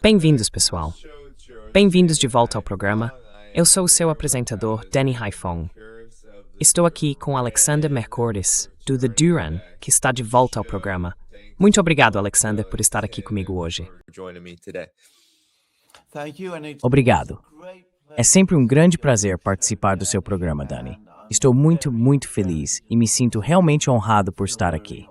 Bem-vindos, pessoal. Bem-vindos de volta ao programa. Eu sou o seu apresentador, Danny Haifong. Estou aqui com Alexander Mercouris, do The Duran, que está de volta ao programa. Muito obrigado, Alexander, por estar aqui comigo hoje. Obrigado. É sempre um grande prazer participar do seu programa, Danny. Estou muito, muito feliz e me sinto realmente honrado por estar aqui.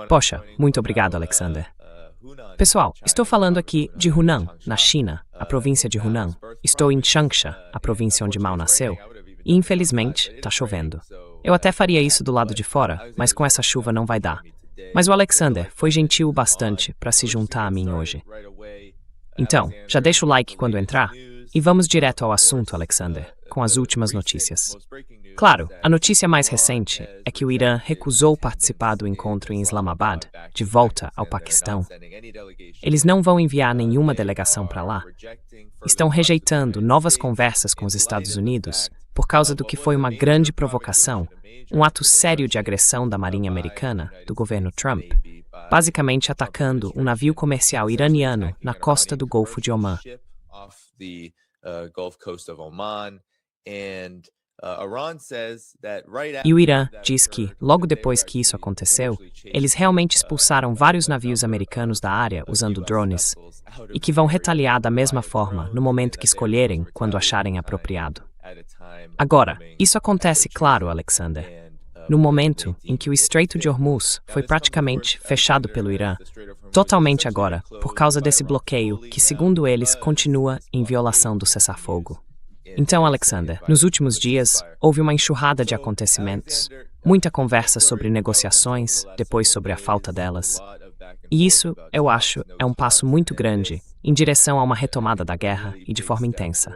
Poxa, muito obrigado, Alexander. Pessoal, estou falando aqui de Hunan, na China, a província de Hunan. Estou em Changsha, a província onde Mao nasceu, e infelizmente está chovendo. Eu até faria isso do lado de fora, mas com essa chuva não vai dar. Mas o Alexander foi gentil o bastante para se juntar a mim hoje. Então, já deixa o like quando entrar e vamos direto ao assunto, Alexander, com as últimas notícias. Claro, a notícia mais recente é que o Irã recusou participar do encontro em Islamabad, de volta ao Paquistão. Eles não vão enviar nenhuma delegação para lá. Estão rejeitando novas conversas com os Estados Unidos por causa do que foi uma grande provocação, um ato sério de agressão da Marinha Americana, do governo Trump, basicamente atacando um navio comercial iraniano na costa do Golfo de Omã. E o Irã diz que, logo depois que isso aconteceu, eles realmente expulsaram vários navios americanos da área usando drones, e que vão retaliar da mesma forma no momento que escolherem, quando acharem apropriado. Agora, isso acontece, claro, Alexander, no momento em que o Estreito de Hormuz foi praticamente fechado pelo Irã, totalmente agora, por causa desse bloqueio que, segundo eles, continua em violação do cessar-fogo. Então, Alexander, nos últimos dias, houve uma enxurrada de acontecimentos, muita conversa sobre negociações, depois sobre a falta delas. E isso, eu acho, é um passo muito grande em direção a uma retomada da guerra e de forma intensa.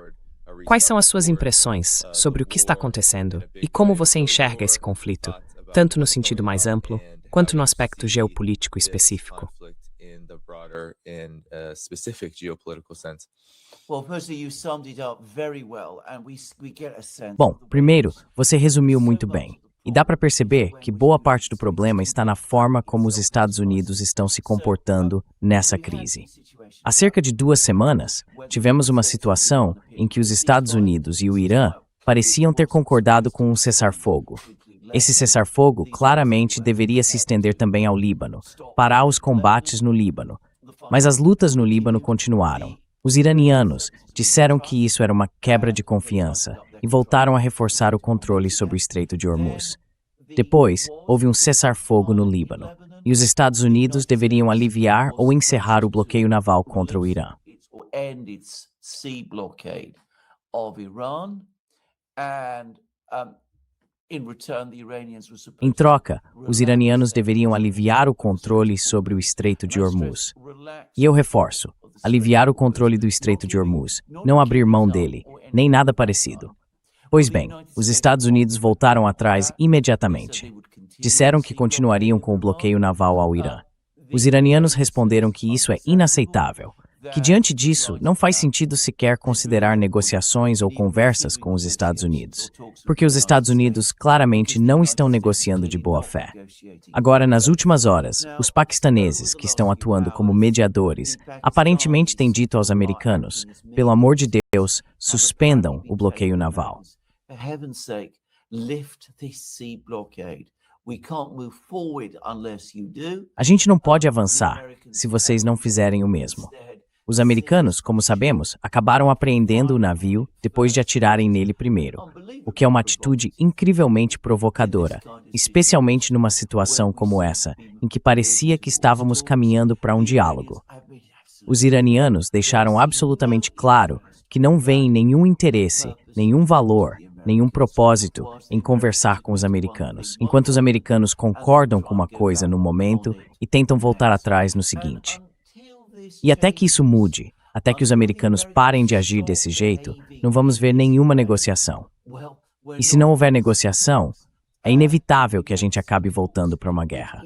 Quais são as suas impressões sobre o que está acontecendo e como você enxerga esse conflito, tanto no sentido mais amplo, quanto no aspecto geopolítico específico? Bom, primeiro, você resumiu muito bem. E dá para perceber que boa parte do problema está na forma como os Estados Unidos estão se comportando nessa crise. Há cerca de 2 semanas, tivemos uma situação em que os Estados Unidos e o Irã pareciam ter concordado com um cessar-fogo. Esse cessar-fogo claramente deveria se estender também ao Líbano, parar os combates no Líbano. Mas as lutas no Líbano continuaram. Os iranianos disseram que isso era uma quebra de confiança e voltaram a reforçar o controle sobre o Estreito de Hormuz. Depois, houve um cessar-fogo no Líbano, e os Estados Unidos deveriam aliviar ou encerrar o bloqueio naval contra o Irã. Em troca, os iranianos deveriam aliviar o controle sobre o Estreito de Hormuz. E eu reforço, aliviar o controle do Estreito de Hormuz, não abrir mão dele, nem nada parecido. Pois bem, os Estados Unidos voltaram atrás imediatamente. Disseram que continuariam com o bloqueio naval ao Irã. Os iranianos responderam que isso é inaceitável, que diante disso não faz sentido sequer considerar negociações ou conversas com os Estados Unidos, porque os Estados Unidos claramente não estão negociando de boa fé. Agora, nas últimas horas, os paquistaneses, que estão atuando como mediadores, aparentemente têm dito aos americanos, pelo amor de Deus, suspendam o bloqueio naval. A gente não pode avançar se vocês não fizerem o mesmo. Os americanos, como sabemos, acabaram apreendendo o navio depois de atirarem nele primeiro, o que é uma atitude incrivelmente provocadora, especialmente numa situação como essa, em que parecia que estávamos caminhando para um diálogo. Os iranianos deixaram absolutamente claro que não veem nenhum interesse, nenhum valor, nenhum propósito em conversar com os americanos, enquanto os americanos concordam com uma coisa no momento e tentam voltar atrás no seguinte. E até que isso mude, até que os americanos parem de agir desse jeito, não vamos ver nenhuma negociação. E se não houver negociação, é inevitável que a gente acabe voltando para uma guerra.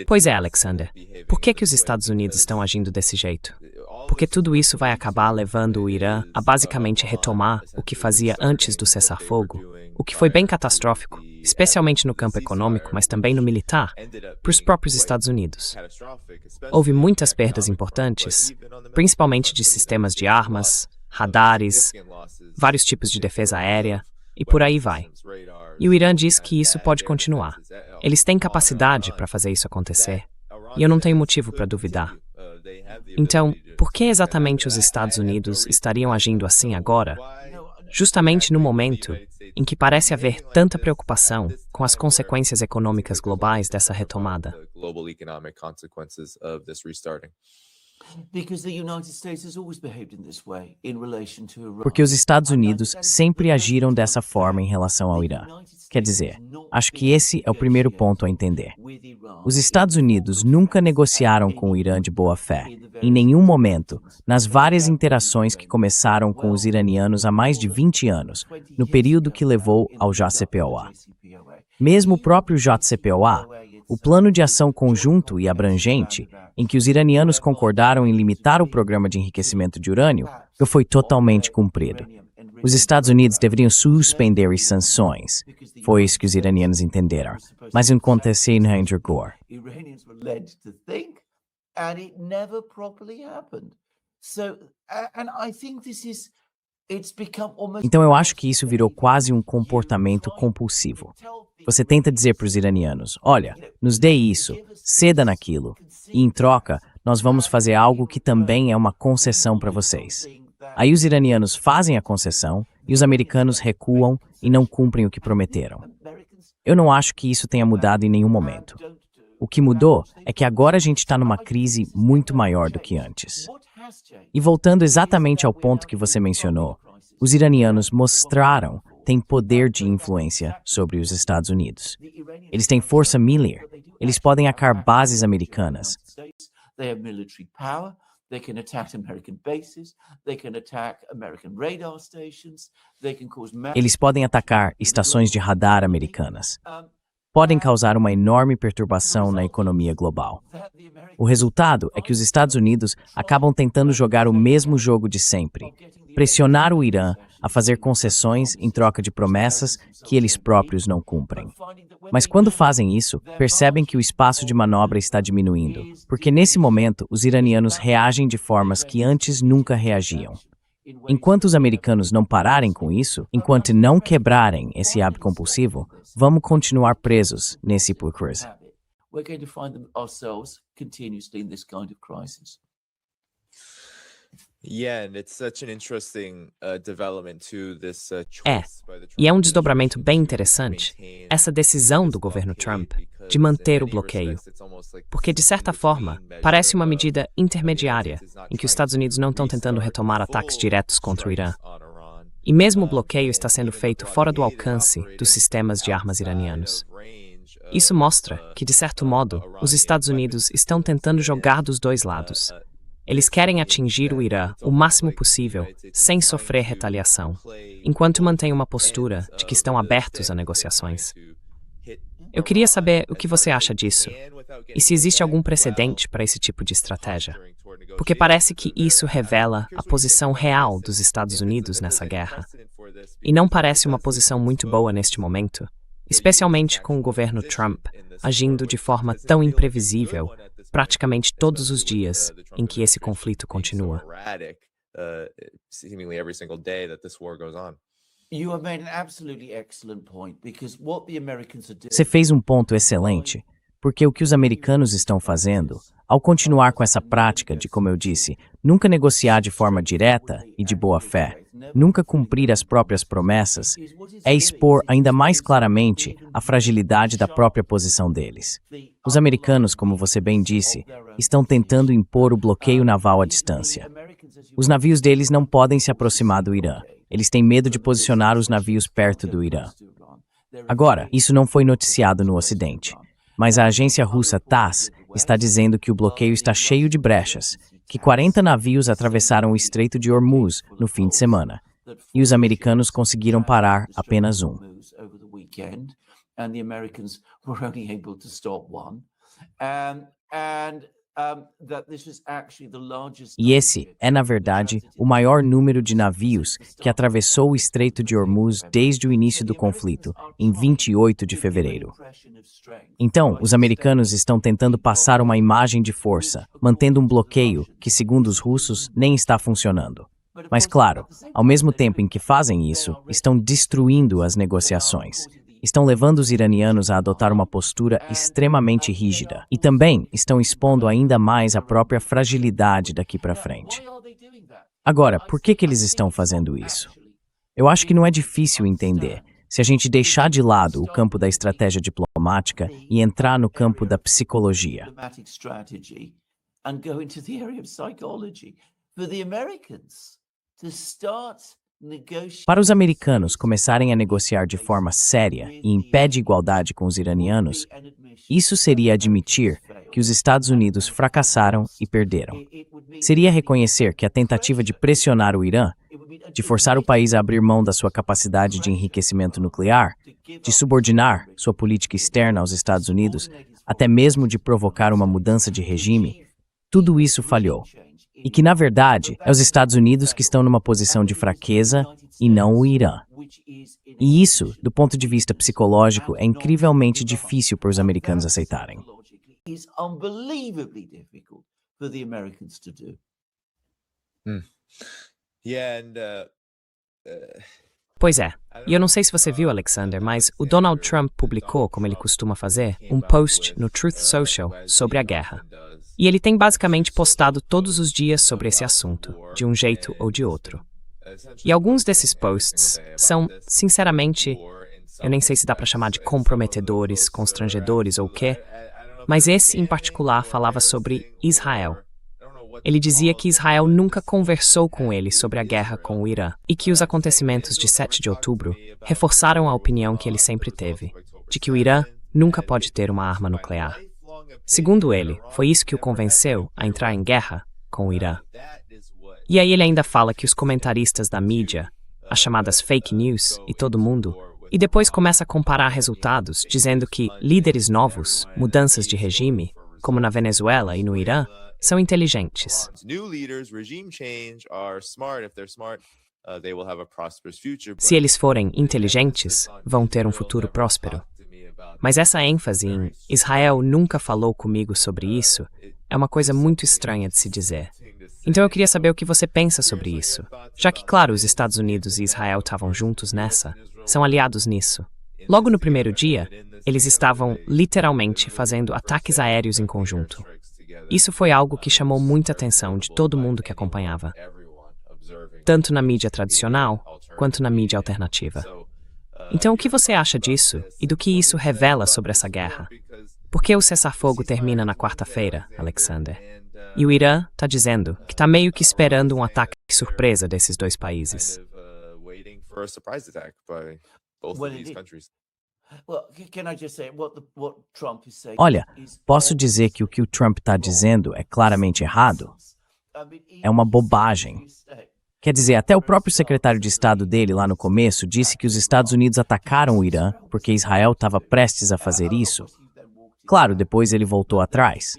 Pois é, Alexander. Por que os Estados Unidos estão agindo desse jeito? Porque tudo isso vai acabar levando o Irã a basicamente retomar o que fazia antes do cessar-fogo, o que foi bem catastrófico, especialmente no campo econômico, mas também no militar, para os próprios Estados Unidos. Houve muitas perdas importantes, principalmente de sistemas de armas, radares, vários tipos de defesa aérea, e por aí vai. E o Irã diz que isso pode continuar. Eles têm capacidade para fazer isso acontecer, e eu não tenho motivo para duvidar. Então, por que exatamente os Estados Unidos estariam agindo assim agora? Justamente no momento em que parece haver tanta preocupação com as consequências econômicas globais dessa retomada. Porque os Estados Unidos sempre agiram dessa forma em relação ao Irã. Quer dizer, acho que esse é o primeiro ponto a entender. Os Estados Unidos nunca negociaram com o Irã de boa fé, em nenhum momento, nas várias interações que começaram com os iranianos há mais de 20 anos, no período que levou ao JCPOA. Mesmo o próprio JCPOA, o plano de ação conjunto e abrangente, em que os iranianos concordaram em limitar o programa de enriquecimento de urânio, foi totalmente cumprido. Os Estados Unidos deveriam suspender as sanções. Foi isso que os iranianos entenderam. Mas não aconteceu em Gore. Então eu acho que isso virou quase um comportamento compulsivo. Você tenta dizer para os iranianos, olha, nos dê isso, ceda naquilo, e em troca, nós vamos fazer algo que também é uma concessão para vocês. Aí os iranianos fazem a concessão e os americanos recuam e não cumprem o que prometeram. Eu não acho que isso tenha mudado em nenhum momento. O que mudou é que agora a gente está numa crise muito maior do que antes. E voltando exatamente ao ponto que você mencionou, os iranianos mostraram têm poder de influência sobre os Estados Unidos. Eles têm força militar. Eles podem atacar bases americanas. Eles podem atacar estações de radar americanas. Podem causar uma enorme perturbação na economia global. O resultado é que os Estados Unidos acabam tentando jogar o mesmo jogo de sempre, pressionar o Irã a fazer concessões em troca de promessas que eles próprios não cumprem. Mas quando fazem isso, percebem que o espaço de manobra está diminuindo, porque nesse momento os iranianos reagem de formas que antes nunca reagiam. Enquanto os americanos não pararem com isso, enquanto não quebrarem esse hábito compulsivo, vamos continuar presos nesse hipocrisia. E é um desdobramento bem interessante, essa decisão do governo Trump de manter o bloqueio. Porque, de certa forma, parece uma medida intermediária, em que os Estados Unidos não estão tentando retomar ataques diretos contra o Irã. E mesmo o bloqueio está sendo feito fora do alcance dos sistemas de armas iranianos. Isso mostra que, de certo modo, os Estados Unidos estão tentando jogar dos dois lados. Eles querem atingir o Irã o máximo possível, sem sofrer retaliação, enquanto mantêm uma postura de que estão abertos a negociações. Eu queria saber o que você acha disso, e se existe algum precedente para esse tipo de estratégia, porque parece que isso revela a posição real dos Estados Unidos nessa guerra, e não parece uma posição muito boa neste momento, especialmente com o governo Trump agindo de forma tão imprevisível praticamente todos os dias em que esse conflito continua. Você fez um ponto excelente, porque o que os americanos estão fazendo, ao continuar com essa prática de, como eu disse, nunca negociar de forma direta e de boa fé, nunca cumprir as próprias promessas, é expor ainda mais claramente a fragilidade da própria posição deles. Os americanos, como você bem disse, estão tentando impor o bloqueio naval à distância. Os navios deles não podem se aproximar do Irã. Eles têm medo de posicionar os navios perto do Irã. Agora, isso não foi noticiado no Ocidente, mas a agência russa TASS está dizendo que o bloqueio está cheio de brechas, que 40 navios atravessaram o Estreito de Hormuz no fim de semana, e os americanos conseguiram parar apenas um. and the Americans were only able to stop one. E esse é, na verdade, o maior número de navios que atravessou o Estreito de Hormuz desde o início do conflito, em 28 de fevereiro. Então, os americanos estão tentando passar uma imagem de força, mantendo um bloqueio que, segundo os russos, nem está funcionando. Mas, claro, ao mesmo tempo em que fazem isso, estão destruindo as negociações. Estão levando os iranianos a adotar uma postura extremamente rígida e também estão expondo ainda mais a própria fragilidade daqui para frente. Agora, por que eles estão fazendo isso? Eu acho que não é difícil entender. Se a gente deixar de lado o campo da estratégia diplomática e entrar no campo da psicologia. Para os americanos começarem a negociar de forma séria e em pé de igualdade com os iranianos, isso seria admitir que os Estados Unidos fracassaram e perderam. Seria reconhecer que a tentativa de pressionar o Irã, de forçar o país a abrir mão da sua capacidade de enriquecimento nuclear, de subordinar sua política externa aos Estados Unidos, até mesmo de provocar uma mudança de regime, tudo isso falhou. E que, na verdade, é os Estados Unidos que estão numa posição de fraqueza e não o Irã. E isso, do ponto de vista psicológico, é incrivelmente difícil para os americanos aceitarem. Pois é, e eu não sei se você viu, Alexander, mas o Donald Trump publicou, como ele costuma fazer, um post no Truth Social sobre a guerra. E ele tem basicamente postado todos os dias sobre esse assunto, de um jeito ou de outro. E alguns desses posts são, sinceramente, eu nem sei se dá para chamar de comprometedores, constrangedores ou o quê, mas esse em particular falava sobre Israel. Ele dizia que Israel nunca conversou com ele sobre a guerra com o Irã e que os acontecimentos de 7 de outubro reforçaram a opinião que ele sempre teve, de que o Irã nunca pode ter uma arma nuclear. Segundo ele, foi isso que o convenceu a entrar em guerra com o Irã. E aí ele ainda fala que os comentaristas da mídia, as chamadas fake news e todo mundo, e depois começa a comparar resultados, dizendo que líderes novos, mudanças de regime, como na Venezuela e no Irã, são inteligentes. Se eles forem inteligentes, vão ter um futuro próspero. Mas essa ênfase em Israel nunca falou comigo sobre isso é uma coisa muito estranha de se dizer. Então eu queria saber o que você pensa sobre isso, já que, claro, os Estados Unidos e Israel estavam juntos nessa, são aliados nisso. Logo no primeiro dia, eles estavam literalmente fazendo ataques aéreos em conjunto. Isso foi algo que chamou muita atenção de todo mundo que acompanhava, tanto na mídia tradicional quanto na mídia alternativa. Então, o que você acha disso e do que isso revela sobre essa guerra? Por que o cessar-fogo termina na quarta-feira, Alexander? E o Irã está dizendo que está meio que esperando um ataque surpresa desses dois países. Olha, posso dizer que o que o Trump está dizendo é claramente errado? É uma bobagem. Quer dizer, até o próprio secretário de Estado dele lá no começo disse que os Estados Unidos atacaram o Irã porque Israel estava prestes a fazer isso. Claro, depois ele voltou atrás.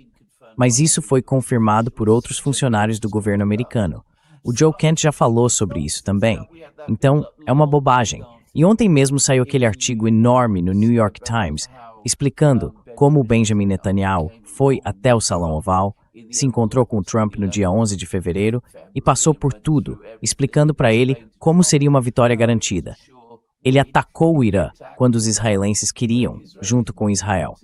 Mas isso foi confirmado por outros funcionários do governo americano. O Joe Kent já falou sobre isso também. Então, é uma bobagem. E ontem mesmo saiu aquele artigo enorme no New York Times explicando como o Benjamin Netanyahu foi até o Salão Oval, se encontrou com o Trump no dia 11 de fevereiro e passou por tudo, explicando para ele como seria uma vitória garantida. Ele atacou o Irã quando os israelenses queriam, junto com Israel.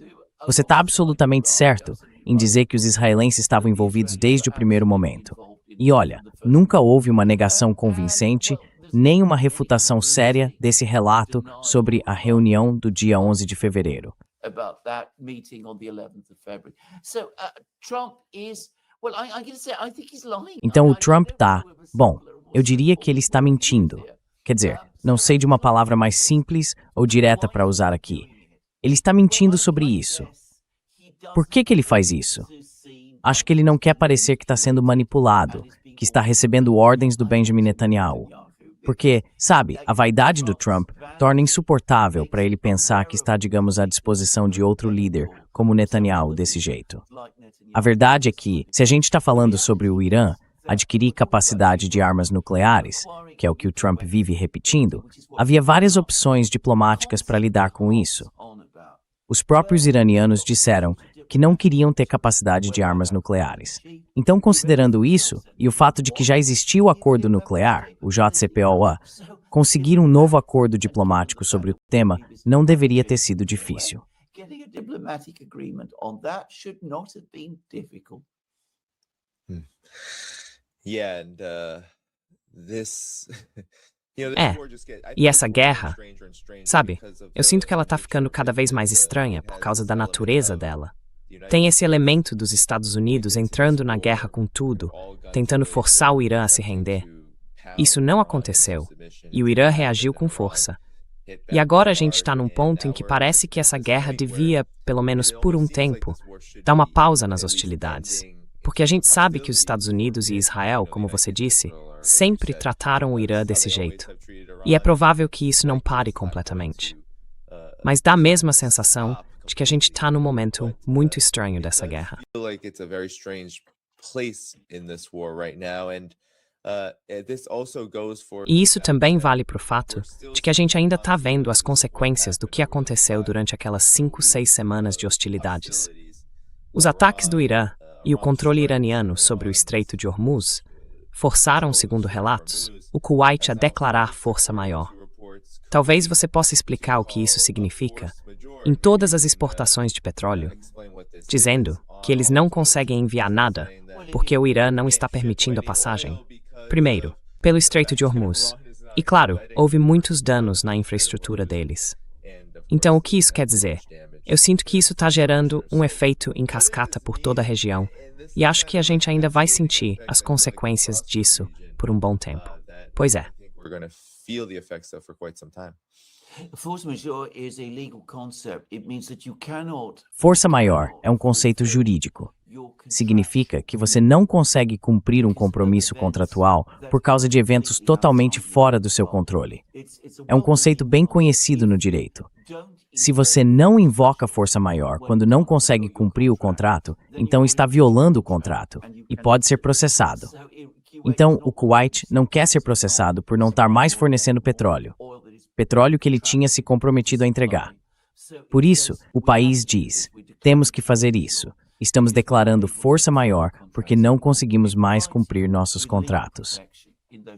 Você está absolutamente certo em dizer que os israelenses estavam envolvidos desde o primeiro momento. E olha, nunca houve uma negação convincente, nem uma refutação séria desse relato sobre a reunião do dia 11 de fevereiro. Então o Trump está, bom, eu diria que ele está mentindo. Quer dizer, não sei de uma palavra mais simples ou direta para usar aqui. Ele está mentindo sobre isso. Por que ele faz isso? Acho que ele não quer parecer que está sendo manipulado, que está recebendo ordens do Benjamin Netanyahu. Porque, sabe, a vaidade do Trump torna insuportável para ele pensar que está, digamos, à disposição de outro líder, como Netanyahu, desse jeito. A verdade é que, se a gente está falando sobre o Irã adquirir capacidade de armas nucleares, que é o que o Trump vive repetindo, havia várias opções diplomáticas para lidar com isso. Os próprios iranianos disseram que não queriam ter capacidade de armas nucleares. Então, considerando isso, e o fato de que já existia o acordo nuclear, o JCPOA, conseguir um novo acordo diplomático sobre o tema não deveria ter sido difícil. Getting a diplomatic agreement on that should not have been difficult. Yeah, and this E essa guerra, sabe, eu sinto que ela tá ficando cada vez mais estranha por causa da natureza dela. Tem esse elemento dos Estados Unidos entrando na guerra com tudo, tentando forçar o Irã a se render. Isso não aconteceu, e o Irã reagiu com força. E agora a gente está num ponto em que parece que essa guerra devia, pelo menos por um tempo, dar uma pausa nas hostilidades. Porque a gente sabe que os Estados Unidos e Israel, como você disse, sempre trataram o Irã desse jeito. E é provável que isso não pare completamente. Mas dá mesmo a sensação de que a gente está num momento muito estranho dessa guerra. E isso também vale para o fato de que a gente ainda está vendo as consequências do que aconteceu durante aquelas 5, 6 semanas de hostilidades. Os ataques do Irã e o controle iraniano sobre o Estreito de Hormuz forçaram, segundo relatos, o Kuwait a declarar força maior. Talvez você possa explicar o que isso significa em todas as exportações de petróleo, dizendo que eles não conseguem enviar nada porque o Irã não está permitindo a passagem. Primeiro, pelo Estreito de Hormuz. E claro, houve muitos danos na infraestrutura deles. Então, o que isso quer dizer? Eu sinto que isso está gerando um efeito em cascata por toda a região, e acho que a gente ainda vai sentir as consequências disso por um bom tempo. Pois é. Força maior é um conceito jurídico. Significa que você não consegue cumprir um compromisso contratual por causa de eventos totalmente fora do seu controle. É um conceito bem conhecido no direito. Se você não invoca força maior quando não consegue cumprir o contrato, então está violando o contrato e pode ser processado. Então, o Kuwait não quer ser processado por não estar mais fornecendo petróleo que ele tinha se comprometido a entregar. Por isso, o país diz: temos que fazer isso. Estamos declarando força maior porque não conseguimos mais cumprir nossos contratos.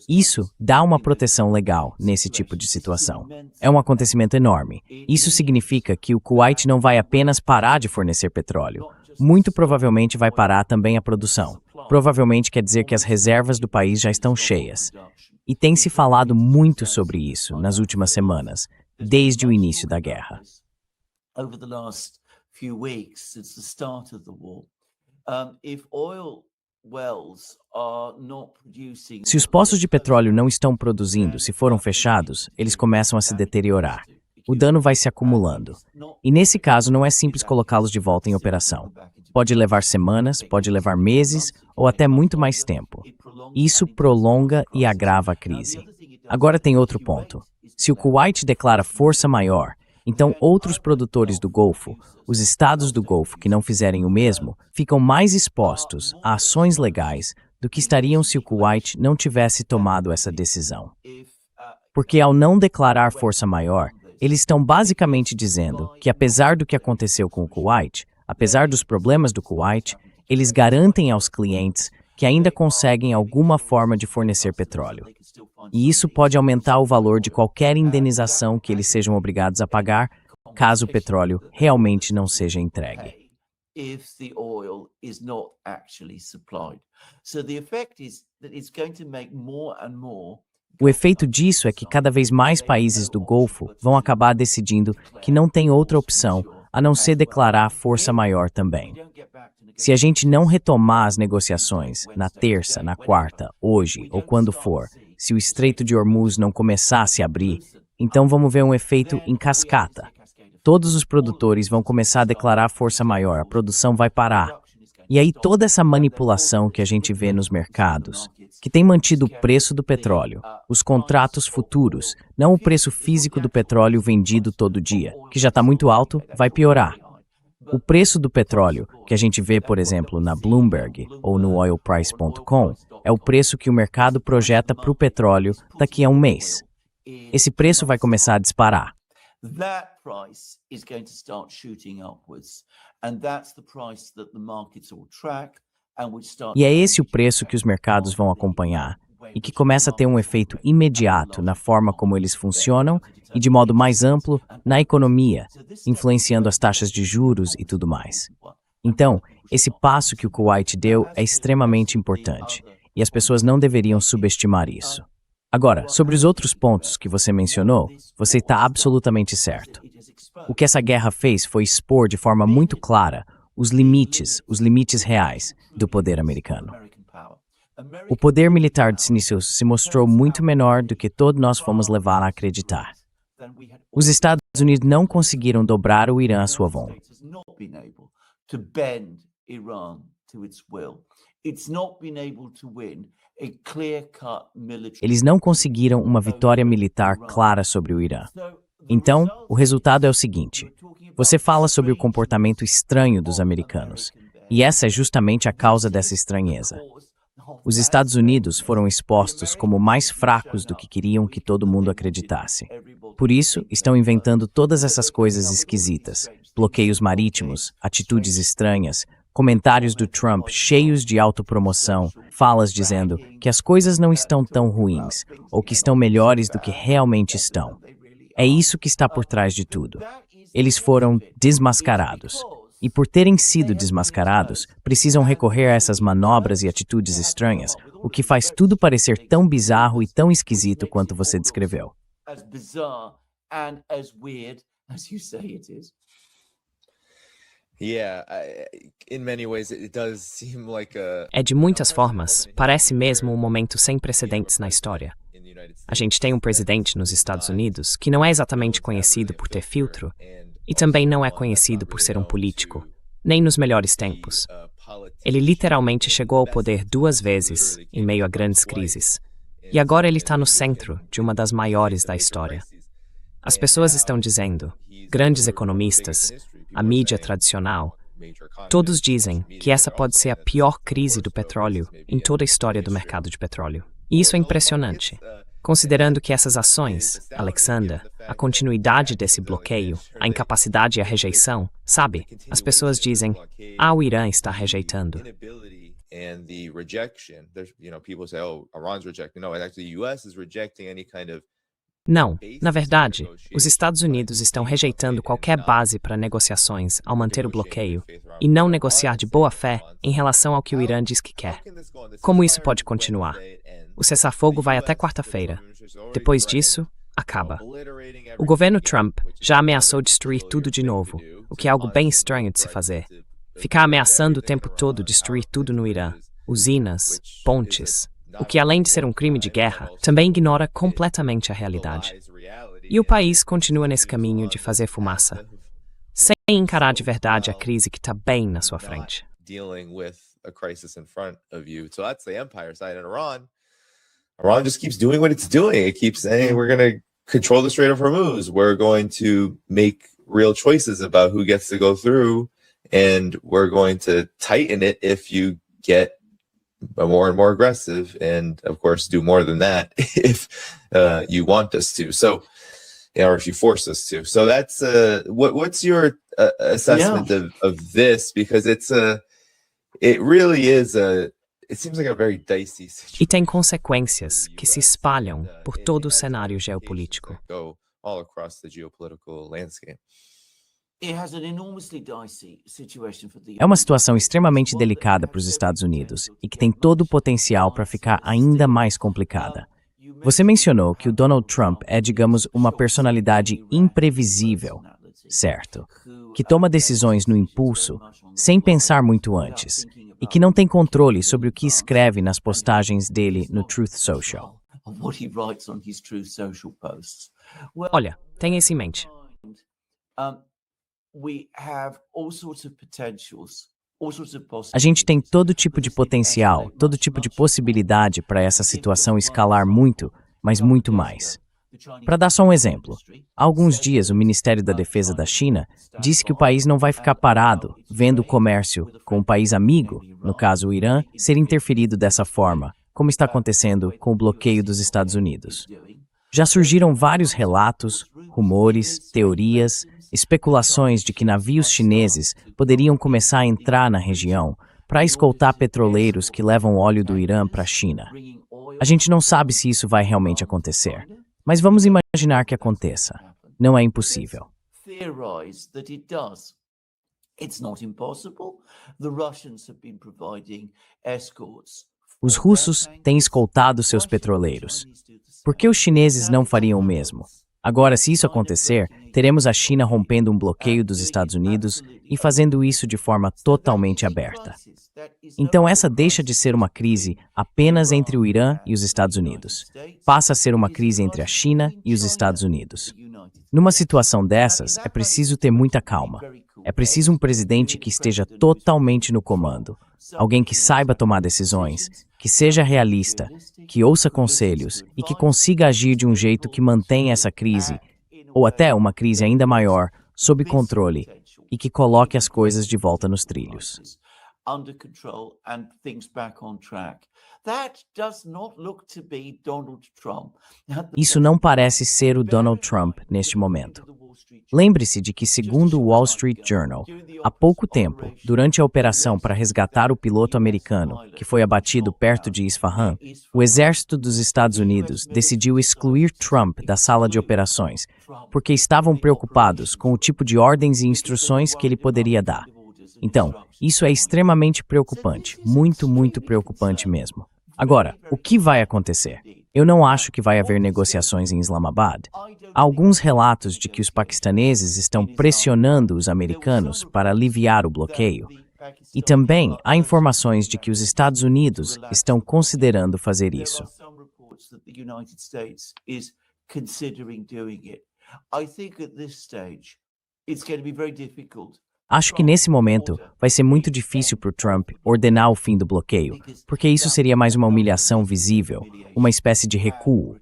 Isso dá uma proteção legal nesse tipo de situação. É um acontecimento enorme. Isso significa que o Kuwait não vai apenas parar de fornecer petróleo. Muito provavelmente vai parar também a produção. Provavelmente quer dizer que as reservas do país já estão cheias. E tem se falado muito sobre isso nas últimas semanas, desde o início da guerra. Se os poços de petróleo não estão produzindo, se foram fechados, eles começam a se deteriorar. O dano vai se acumulando. E nesse caso não é simples colocá-los de volta em operação. Pode levar semanas, pode levar meses ou até muito mais tempo. Isso prolonga e agrava a crise. Agora tem outro ponto. Se o Kuwait declara força maior, então outros produtores do Golfo, os estados do Golfo que não fizerem o mesmo, ficam mais expostos a ações legais do que estariam se o Kuwait não tivesse tomado essa decisão. Porque ao não declarar força maior, eles estão basicamente dizendo que apesar do que aconteceu com o Kuwait, apesar dos problemas do Kuwait, eles garantem aos clientes que ainda conseguem alguma forma de fornecer petróleo. E isso pode aumentar o valor de qualquer indenização que eles sejam obrigados a pagar, caso o petróleo realmente não seja entregue. O efeito disso é que cada vez mais países do Golfo vão acabar decidindo que não tem outra opção a não ser declarar força maior também. Se a gente não retomar as negociações na terça, na quarta, hoje ou quando for, se o Estreito de Hormuz não começar a se abrir, então vamos ver um efeito em cascata. Todos os produtores vão começar a declarar força maior, a produção vai parar. E aí toda essa manipulação que a gente vê nos mercados, que tem mantido o preço do petróleo, os contratos futuros, não o preço físico do petróleo vendido todo dia, que já está muito alto, vai piorar. O preço do petróleo, que a gente vê, por exemplo, na Bloomberg ou no oilprice.com, é o preço que o mercado projeta para o petróleo daqui a um mês. Esse preço vai começar a disparar. That price is going to start shooting upwards, and that's the price that the markets will track and will start. E é esse o preço que os mercados vão acompanhar e que começa a ter um efeito imediato na forma como eles funcionam e, de modo mais amplo, na economia, influenciando as taxas de juros e tudo mais. Então, esse passo que o Kuwait deu é extremamente importante e as pessoas não deveriam subestimar isso. Agora, sobre os outros pontos que você mencionou, você está absolutamente certo. O que essa guerra fez foi expor de forma muito clara os limites reais do poder americano. O poder militar de Sinistros se mostrou muito menor do que todos nós fomos levar a acreditar. Os Estados Unidos não conseguiram dobrar o Irã à sua vontade. Eles não conseguiram uma vitória militar clara sobre o Irã. Então, o resultado é o seguinte: você fala sobre o comportamento estranho dos americanos, e essa é justamente a causa dessa estranheza. Os Estados Unidos foram expostos como mais fracos do que queriam que todo mundo acreditasse. Por isso, estão inventando todas essas coisas esquisitas, bloqueios marítimos, atitudes estranhas, comentários do Trump cheios de autopromoção, falas dizendo que as coisas não estão tão ruins, ou que estão melhores do que realmente estão. É isso que está por trás de tudo. Eles foram desmascarados. E por terem sido desmascarados, precisam recorrer a essas manobras e atitudes estranhas, o que faz tudo parecer tão bizarro e tão esquisito quanto você descreveu. É de muitas formas, parece mesmo um momento sem precedentes na história. A gente tem um presidente nos Estados Unidos que não é exatamente conhecido por ter filtro e também não é conhecido por ser um político, nem nos melhores tempos. Ele literalmente chegou ao poder 2 vezes em meio a grandes crises. E agora ele está no centro de uma das maiores da história. As pessoas estão dizendo, grandes economistas, a mídia tradicional, todos dizem que essa pode ser a pior crise do petróleo em toda a história do mercado de petróleo. E isso é impressionante, considerando que essas ações, Alexander, a continuidade desse bloqueio, a incapacidade e a rejeição, sabe? As pessoas dizem, o Irã está rejeitando. Não, na verdade, os Estados Unidos estão rejeitando qualquer base para negociações ao manter o bloqueio e não negociar de boa fé em relação ao que o Irã diz que quer. Como isso pode continuar? O cessar-fogo vai até quarta-feira. Depois disso, acaba. O governo Trump já ameaçou destruir tudo de novo, o que é algo bem estranho de se fazer. Ficar ameaçando o tempo todo destruir tudo no Irã, usinas, pontes, o que além de ser um crime de guerra, também ignora completamente a realidade. E o país continua nesse caminho de fazer fumaça, sem encarar de verdade a crise que está bem na sua frente. Iran just keeps doing what it's doing. It keeps saying we're going to control the Strait of Hormuz. We're going to make real choices about who gets to go through, and we're going to tighten it if you get more and more aggressive, and of course do more than that if you want us to. So, or if you force us to. So that's what's your assessment of this? Because it really is it seems like a very dicey situation. E tem consequências que se espalham por todo o cenário geopolítico. All across the geopolitical landscape. É uma situação extremamente delicada para os Estados Unidos e que tem todo o potencial para ficar ainda mais complicada. Você mencionou que o Donald Trump é, digamos, uma personalidade imprevisível, certo? Que toma decisões no impulso, sem pensar muito antes, e que não tem controle sobre o que escreve nas postagens dele no Truth Social. Olha, tenha isso em mente. We have all sorts of potentials A gente tem todo tipo de potencial, todo tipo de possibilidade para essa situação escalar muito, mas muito mais. Para dar só um exemplo, há alguns dias o Ministério da Defesa da China disse que o país não vai ficar parado vendo o comércio com um país amigo, no caso o Irã, ser interferido dessa forma, como está acontecendo com o bloqueio dos Estados Unidos. Já surgiram vários relatos, rumores, teorias, especulações de que navios chineses poderiam começar a entrar na região para escoltar petroleiros que levam óleo do Irã para a China. A gente não sabe se isso vai realmente acontecer, mas vamos imaginar que aconteça. Não é impossível. Os russos têm escoltado seus petroleiros. Por que os chineses não fariam o mesmo? Agora, se isso acontecer, teremos a China rompendo um bloqueio dos Estados Unidos e fazendo isso de forma totalmente aberta. Então, essa deixa de ser uma crise apenas entre o Irã e os Estados Unidos. Passa a ser uma crise entre a China e os Estados Unidos. Numa situação dessas, é preciso ter muita calma. É preciso um presidente que esteja totalmente no comando. Alguém que saiba tomar decisões, que seja realista, que ouça conselhos e que consiga agir de um jeito que mantenha essa crise, ou até uma crise ainda maior, sob controle e que coloque as coisas de volta nos trilhos. Isso não parece ser o Donald Trump neste momento. Lembre-se de que, segundo o Wall Street Journal, há pouco tempo, durante a operação para resgatar o piloto americano, que foi abatido perto de Isfahan, o exército dos Estados Unidos decidiu excluir Trump da sala de operações, porque estavam preocupados com o tipo de ordens e instruções que ele poderia dar. Então, isso é extremamente preocupante, muito, muito preocupante mesmo. Agora, o que vai acontecer? Eu não acho que vai haver negociações em Islamabad. Há alguns relatos de que os paquistaneses estão pressionando os americanos para aliviar o bloqueio. E também há informações de que os Estados Unidos estão considerando fazer isso. Acho que nesse momento vai ser muito difícil para o Trump ordenar o fim do bloqueio, porque isso seria mais uma humilhação visível, uma espécie de recuo.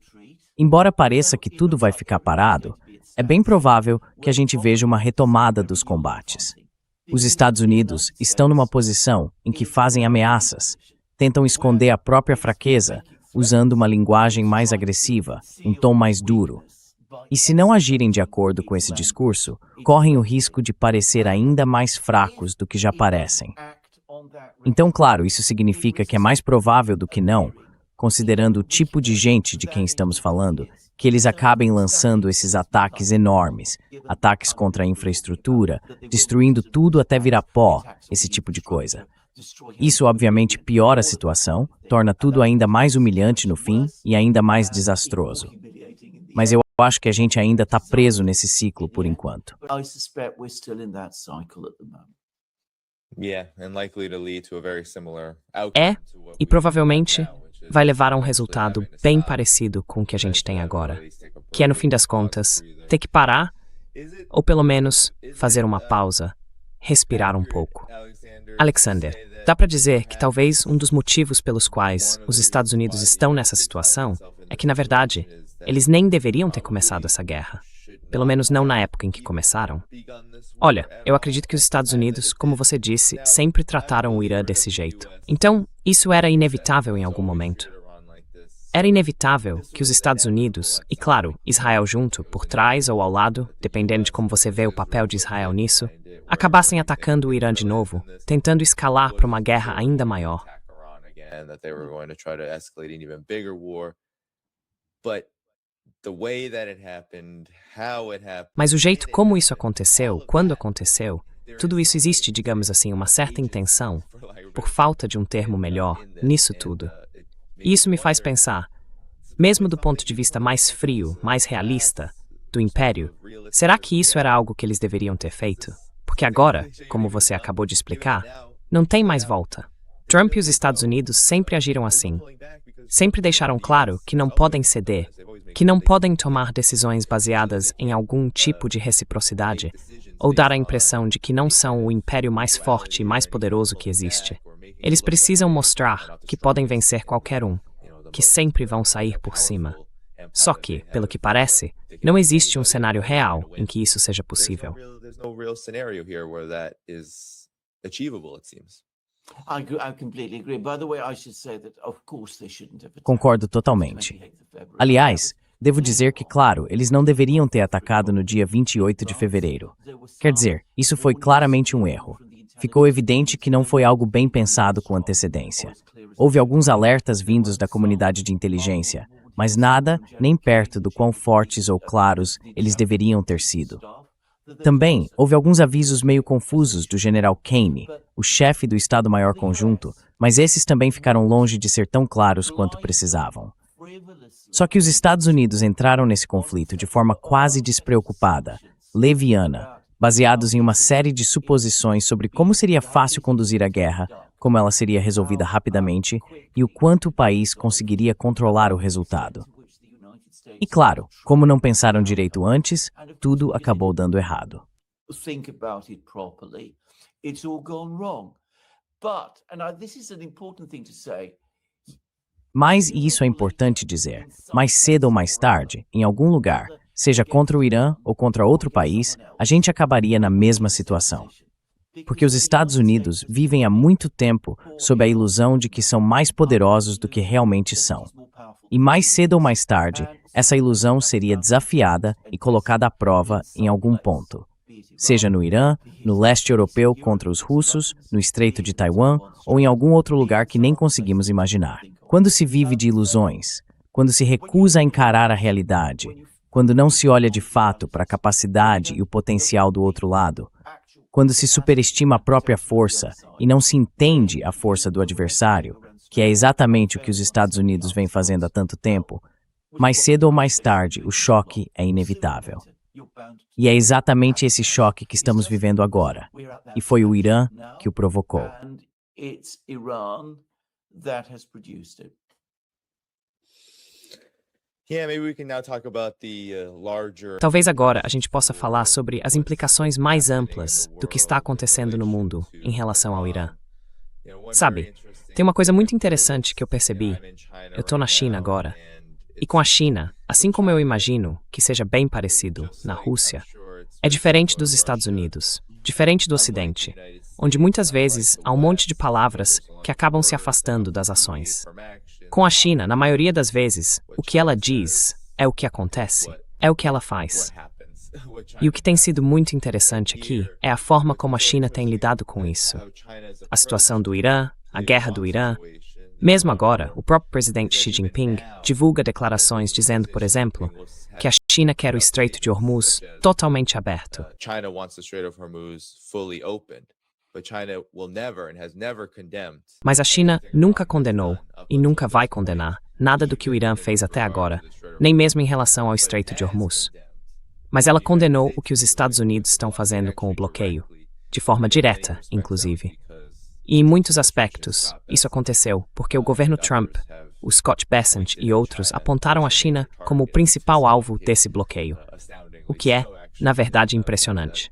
Embora pareça que tudo vai ficar parado, é bem provável que a gente veja uma retomada dos combates. Os Estados Unidos estão numa posição em que fazem ameaças, tentam esconder a própria fraqueza, usando uma linguagem mais agressiva, um tom mais duro. E se não agirem de acordo com esse discurso, correm o risco de parecer ainda mais fracos do que já parecem. Então, claro, isso significa que é mais provável do que não, considerando o tipo de gente de quem estamos falando, que eles acabem lançando esses ataques enormes, ataques contra a infraestrutura, destruindo tudo até virar pó, esse tipo de coisa. Isso, obviamente, piora a situação, torna tudo ainda mais humilhante no fim e ainda mais desastroso. Mas eu acho que a gente ainda está preso nesse ciclo por enquanto. E provavelmente vai levar a um resultado bem parecido com o que a gente tem agora, que é, no fim das contas, ter que parar, ou pelo menos fazer uma pausa, respirar um pouco. Alexander, dá para dizer que talvez um dos motivos pelos quais os Estados Unidos estão nessa situação é que, na verdade, eles nem deveriam ter começado essa guerra. Pelo menos não na época em que começaram. Olha, eu acredito que os Estados Unidos, como você disse, sempre trataram o Irã desse jeito. Então, isso era inevitável em algum momento. Era inevitável que os Estados Unidos, e claro, Israel junto, por trás ou ao lado, dependendo de como você vê o papel de Israel nisso, acabassem atacando o Irã de novo, tentando escalar para uma guerra ainda maior. Mas o jeito como isso aconteceu, quando aconteceu, tudo isso existe, digamos assim, uma certa intenção, por falta de um termo melhor, nisso tudo. E isso me faz pensar, mesmo do ponto de vista mais frio, mais realista, do Império, será que isso era algo que eles deveriam ter feito? Porque agora, como você acabou de explicar, não tem mais volta. Trump e os Estados Unidos sempre agiram assim. Sempre deixaram claro que não podem ceder, que não podem tomar decisões baseadas em algum tipo de reciprocidade, ou dar a impressão de que não são o império mais forte e mais poderoso que existe. Eles precisam mostrar que podem vencer qualquer um, que sempre vão sair por cima. Só que, pelo que parece, não existe um cenário real em que isso seja possível. Concordo totalmente. Aliás, devo dizer que, claro, eles não deveriam ter atacado no dia 28 de fevereiro. Quer dizer, isso foi claramente um erro. Ficou evidente que não foi algo bem pensado com antecedência. Houve alguns alertas vindos da comunidade de inteligência, mas nada nem perto do quão fortes ou claros eles deveriam ter sido. Também houve alguns avisos meio confusos do general Kane, o chefe do Estado-Maior Conjunto, mas esses também ficaram longe de ser tão claros quanto precisavam. Só que os Estados Unidos entraram nesse conflito de forma quase despreocupada, leviana, baseados em uma série de suposições sobre como seria fácil conduzir a guerra, como ela seria resolvida rapidamente e o quanto o país conseguiria controlar o resultado. E claro, como não pensaram direito antes, tudo acabou dando errado. Mas, e isso é importante dizer, mais cedo ou mais tarde, em algum lugar, seja contra o Irã ou contra outro país, a gente acabaria na mesma situação. Porque os Estados Unidos vivem há muito tempo sob a ilusão de que são mais poderosos do que realmente são. E mais cedo ou mais tarde, essa ilusão seria desafiada e colocada à prova em algum ponto. Seja no Irã, no leste europeu contra os russos, no Estreito de Taiwan ou em algum outro lugar que nem conseguimos imaginar. Quando se vive de ilusões, quando se recusa a encarar a realidade, quando não se olha de fato para a capacidade e o potencial do outro lado, quando se superestima a própria força e não se entende a força do adversário, que é exatamente o que os Estados Unidos vêm fazendo há tanto tempo, mais cedo ou mais tarde o choque é inevitável. E é exatamente esse choque que estamos vivendo agora. E foi o Irã que o provocou. Talvez agora a gente possa falar sobre as implicações mais amplas do que está acontecendo no mundo em relação ao Irã. Sabe, tem uma coisa muito interessante que eu percebi. Eu estou na China agora. E com a China, assim como eu imagino que seja bem parecido na Rússia, é diferente dos Estados Unidos, diferente do Ocidente, onde muitas vezes há um monte de palavras que acabam se afastando das ações. Com a China, na maioria das vezes, o que ela diz é o que acontece, é o que ela faz. E o que tem sido muito interessante aqui é a forma como a China tem lidado com isso. A situação do Irã, a guerra do Irã. Mesmo agora, o próprio presidente Xi Jinping divulga declarações dizendo, por exemplo, que a China quer o Estreito de Hormuz totalmente aberto. Mas a China nunca condenou e nunca vai condenar nada do que o Irã fez até agora, nem mesmo em relação ao Estreito de Hormuz. Mas ela condenou o que os Estados Unidos estão fazendo com o bloqueio, de forma direta, inclusive. E em muitos aspectos, isso aconteceu porque o governo Trump, o Scott Bessent e outros apontaram a China como o principal alvo desse bloqueio, o que é, na verdade, impressionante.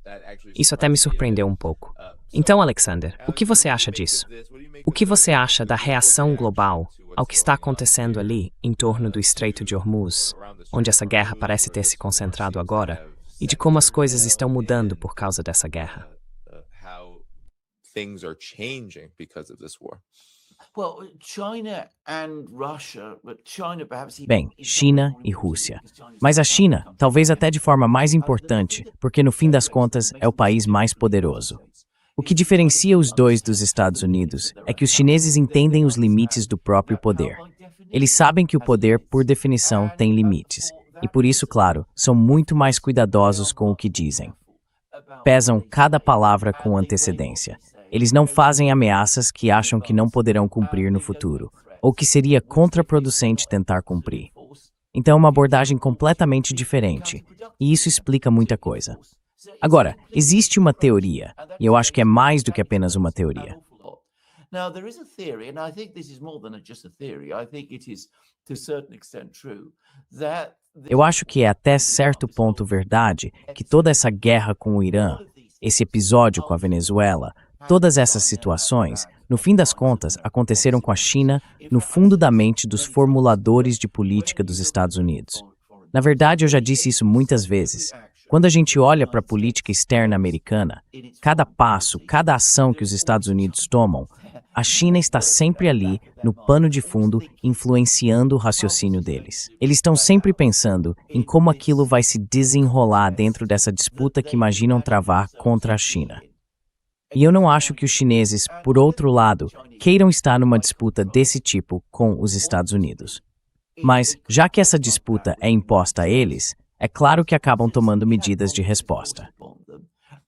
Isso até me surpreendeu um pouco. Então, Alexander, o que você acha disso? O que você acha da reação global ao que está acontecendo ali em torno do Estreito de Hormuz, onde essa guerra parece ter se concentrado agora, e de como as coisas estão mudando por causa dessa guerra? Things are changing because of this war. Bem, China e Rússia. Mas a China, talvez até de forma mais importante, porque no fim das contas é o país mais poderoso. O que diferencia os dois dos Estados Unidos é que os chineses entendem os limites do próprio poder. Eles sabem que o poder, por definição, tem limites. E por isso, claro, são muito mais cuidadosos com o que dizem. Pesam cada palavra com antecedência. Eles não fazem ameaças que acham que não poderão cumprir no futuro, ou que seria contraproducente tentar cumprir. Então é uma abordagem completamente diferente, e isso explica muita coisa. Agora, existe uma teoria, e eu acho que é mais do que apenas uma teoria. Now, there is a theory, and I think this is more than just a theory. I think it is, to a certain extent, true, that Eu acho que é até certo ponto verdade que toda essa guerra com o Irã, esse episódio com a Venezuela, todas essas situações, no fim das contas, aconteceram com a China no fundo da mente dos formuladores de política dos Estados Unidos. Na verdade, eu já disse isso muitas vezes. Quando a gente olha para a política externa americana, cada passo, cada ação que os Estados Unidos tomam, a China está sempre ali, no pano de fundo, influenciando o raciocínio deles. Eles estão sempre pensando em como aquilo vai se desenrolar dentro dessa disputa que imaginam travar contra a China. E eu não acho que os chineses, por outro lado, queiram estar numa disputa desse tipo com os Estados Unidos. Mas, já que essa disputa é imposta a eles, é claro que acabam tomando medidas de resposta.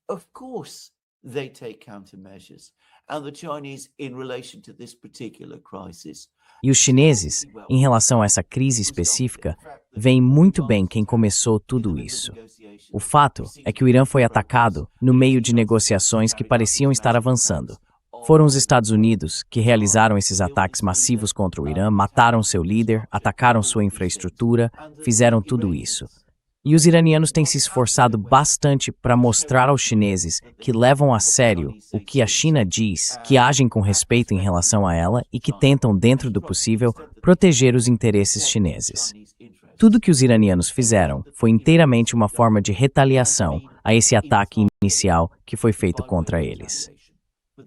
Of course, they take countermeasures. And the Chinese, in relation to this particular crisis, E os chineses, em relação a essa crise específica, veem muito bem quem começou tudo isso. O fato é que o Irã foi atacado no meio de negociações que pareciam estar avançando. Foram os Estados Unidos que realizaram esses ataques massivos contra o Irã, mataram seu líder, atacaram sua infraestrutura, fizeram tudo isso. E os iranianos têm se esforçado bastante para mostrar aos chineses que levam a sério o que a China diz, que agem com respeito em relação a ela e que tentam, dentro do possível, proteger os interesses chineses. Tudo que os iranianos fizeram foi inteiramente uma forma de retaliação a esse ataque inicial que foi feito contra eles.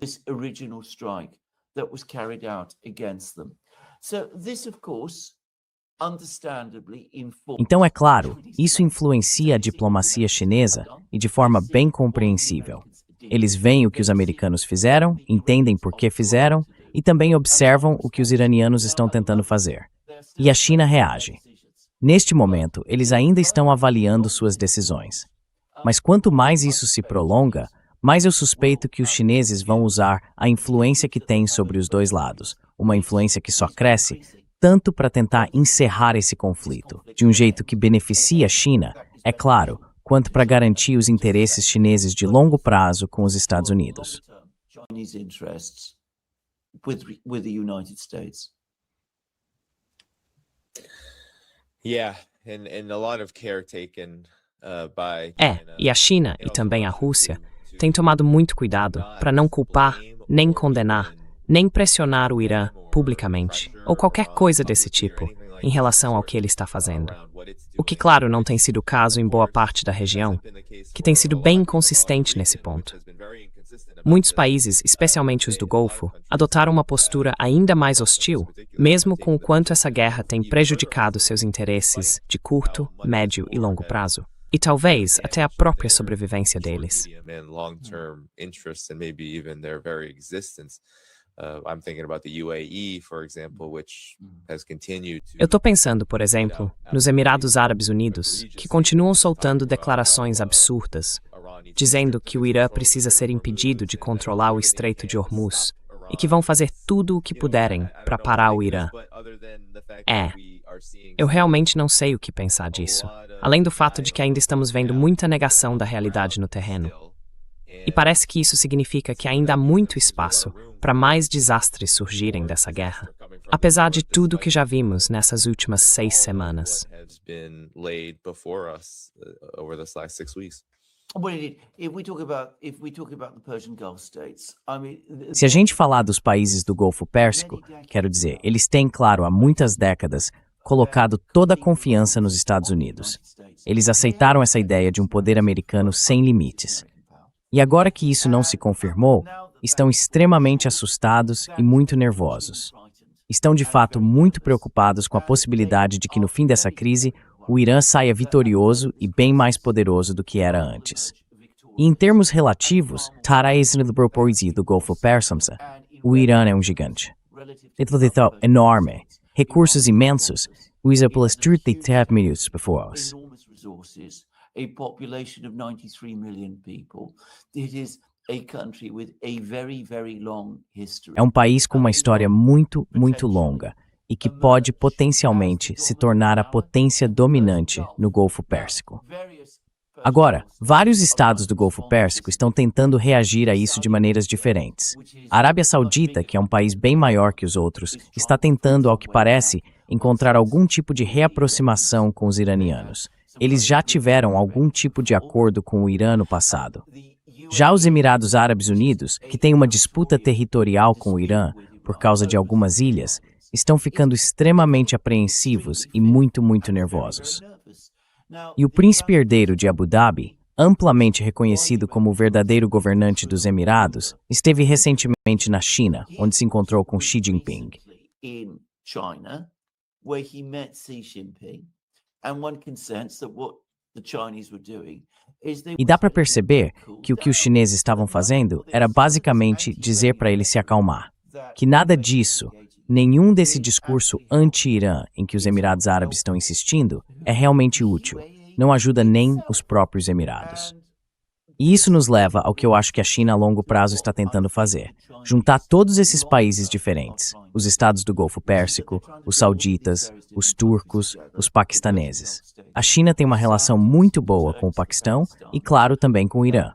this original strike that was carried out against them. So this, of course, understandably informs. Então, é claro, isso influencia a diplomacia chinesa e de forma bem compreensível. Eles veem o que os americanos fizeram, entendem por que fizeram e também observam o que os iranianos estão tentando fazer. E a China reage. Neste momento, eles ainda estão avaliando suas decisões. Mas quanto mais isso se prolonga, mais eu suspeito que os chineses vão usar a influência que têm sobre os dois lados, uma influência que só cresce, tanto para tentar encerrar esse conflito, de um jeito que beneficie a China, é claro, quanto para garantir os interesses chineses de longo prazo com os Estados Unidos. Chinese interests with the United States. Yeah, and a lot of care taken by E a China e também a Rússia têm tomado muito cuidado para não culpar, nem condenar, nem pressionar o Irã publicamente, ou qualquer coisa desse tipo, em relação ao que ele está fazendo. O que, claro, não tem sido o caso em boa parte da região, que tem sido bem inconsistente nesse ponto. Muitos países, especialmente os do Golfo, adotaram uma postura ainda mais hostil, mesmo com o quanto essa guerra tem prejudicado seus interesses de curto, médio e longo prazo. E talvez até a própria sobrevivência deles. Eu estou pensando, por exemplo, nos Emirados Árabes Unidos, que continuam soltando declarações absurdas, dizendo que o Irã precisa ser impedido de controlar o Estreito de Hormuz e que vão fazer tudo o que puderem para parar o Irã. Eu realmente não sei o que pensar disso, além do fato de que ainda estamos vendo muita negação da realidade no terreno. E parece que isso significa que ainda há muito espaço para mais desastres surgirem dessa guerra, apesar de tudo que já vimos nessas últimas 6 semanas. Se a gente falar dos países do Golfo Pérsico, quero dizer, eles têm, claro, há muitas décadas, colocado toda a confiança nos Estados Unidos. Eles aceitaram essa ideia de um poder americano sem limites. E agora que isso não se confirmou, estão extremamente assustados e muito nervosos. Estão, de fato, muito preocupados com a possibilidade de que, no fim dessa crise, o Irã saia vitorioso e bem mais poderoso do que era antes. E em termos relativos, para a proporção do Golfo Pérsico, o Irã é um gigante. Ele é enorme, recursos imensos, usa pelas 33 minutos before us. A population of 93 million people. It is a country with a very, very long history. É um país com uma história muito, muito longa e que pode potencialmente se tornar a potência dominante no Golfo Pérsico. Agora, vários estados do Golfo Pérsico estão tentando reagir a isso de maneiras diferentes. A Arábia Saudita, que é um país bem maior que os outros, está tentando, ao que parece, encontrar algum tipo de reaproximação com os iranianos. Eles já tiveram algum tipo de acordo com o Irã no passado. Já os Emirados Árabes Unidos, que têm uma disputa territorial com o Irã por causa de algumas ilhas, estão ficando extremamente apreensivos e muito nervosos. E o príncipe herdeiro de Abu Dhabi, amplamente reconhecido como o verdadeiro governante dos Emirados, esteve recentemente na China, onde se encontrou com Xi Jinping. E dá para perceber que o que os chineses estavam fazendo era basicamente dizer para ele se acalmar. Que nada disso, nenhum desse discurso anti-Irã em que os Emirados Árabes estão insistindo é realmente útil. Não ajuda nem os próprios Emirados. E isso nos leva ao que eu acho que a China a longo prazo está tentando fazer. Juntar todos esses países diferentes. Os estados do Golfo Pérsico, os sauditas, os turcos, os paquistaneses. A China tem uma relação muito boa com o Paquistão e, claro, também com o Irã.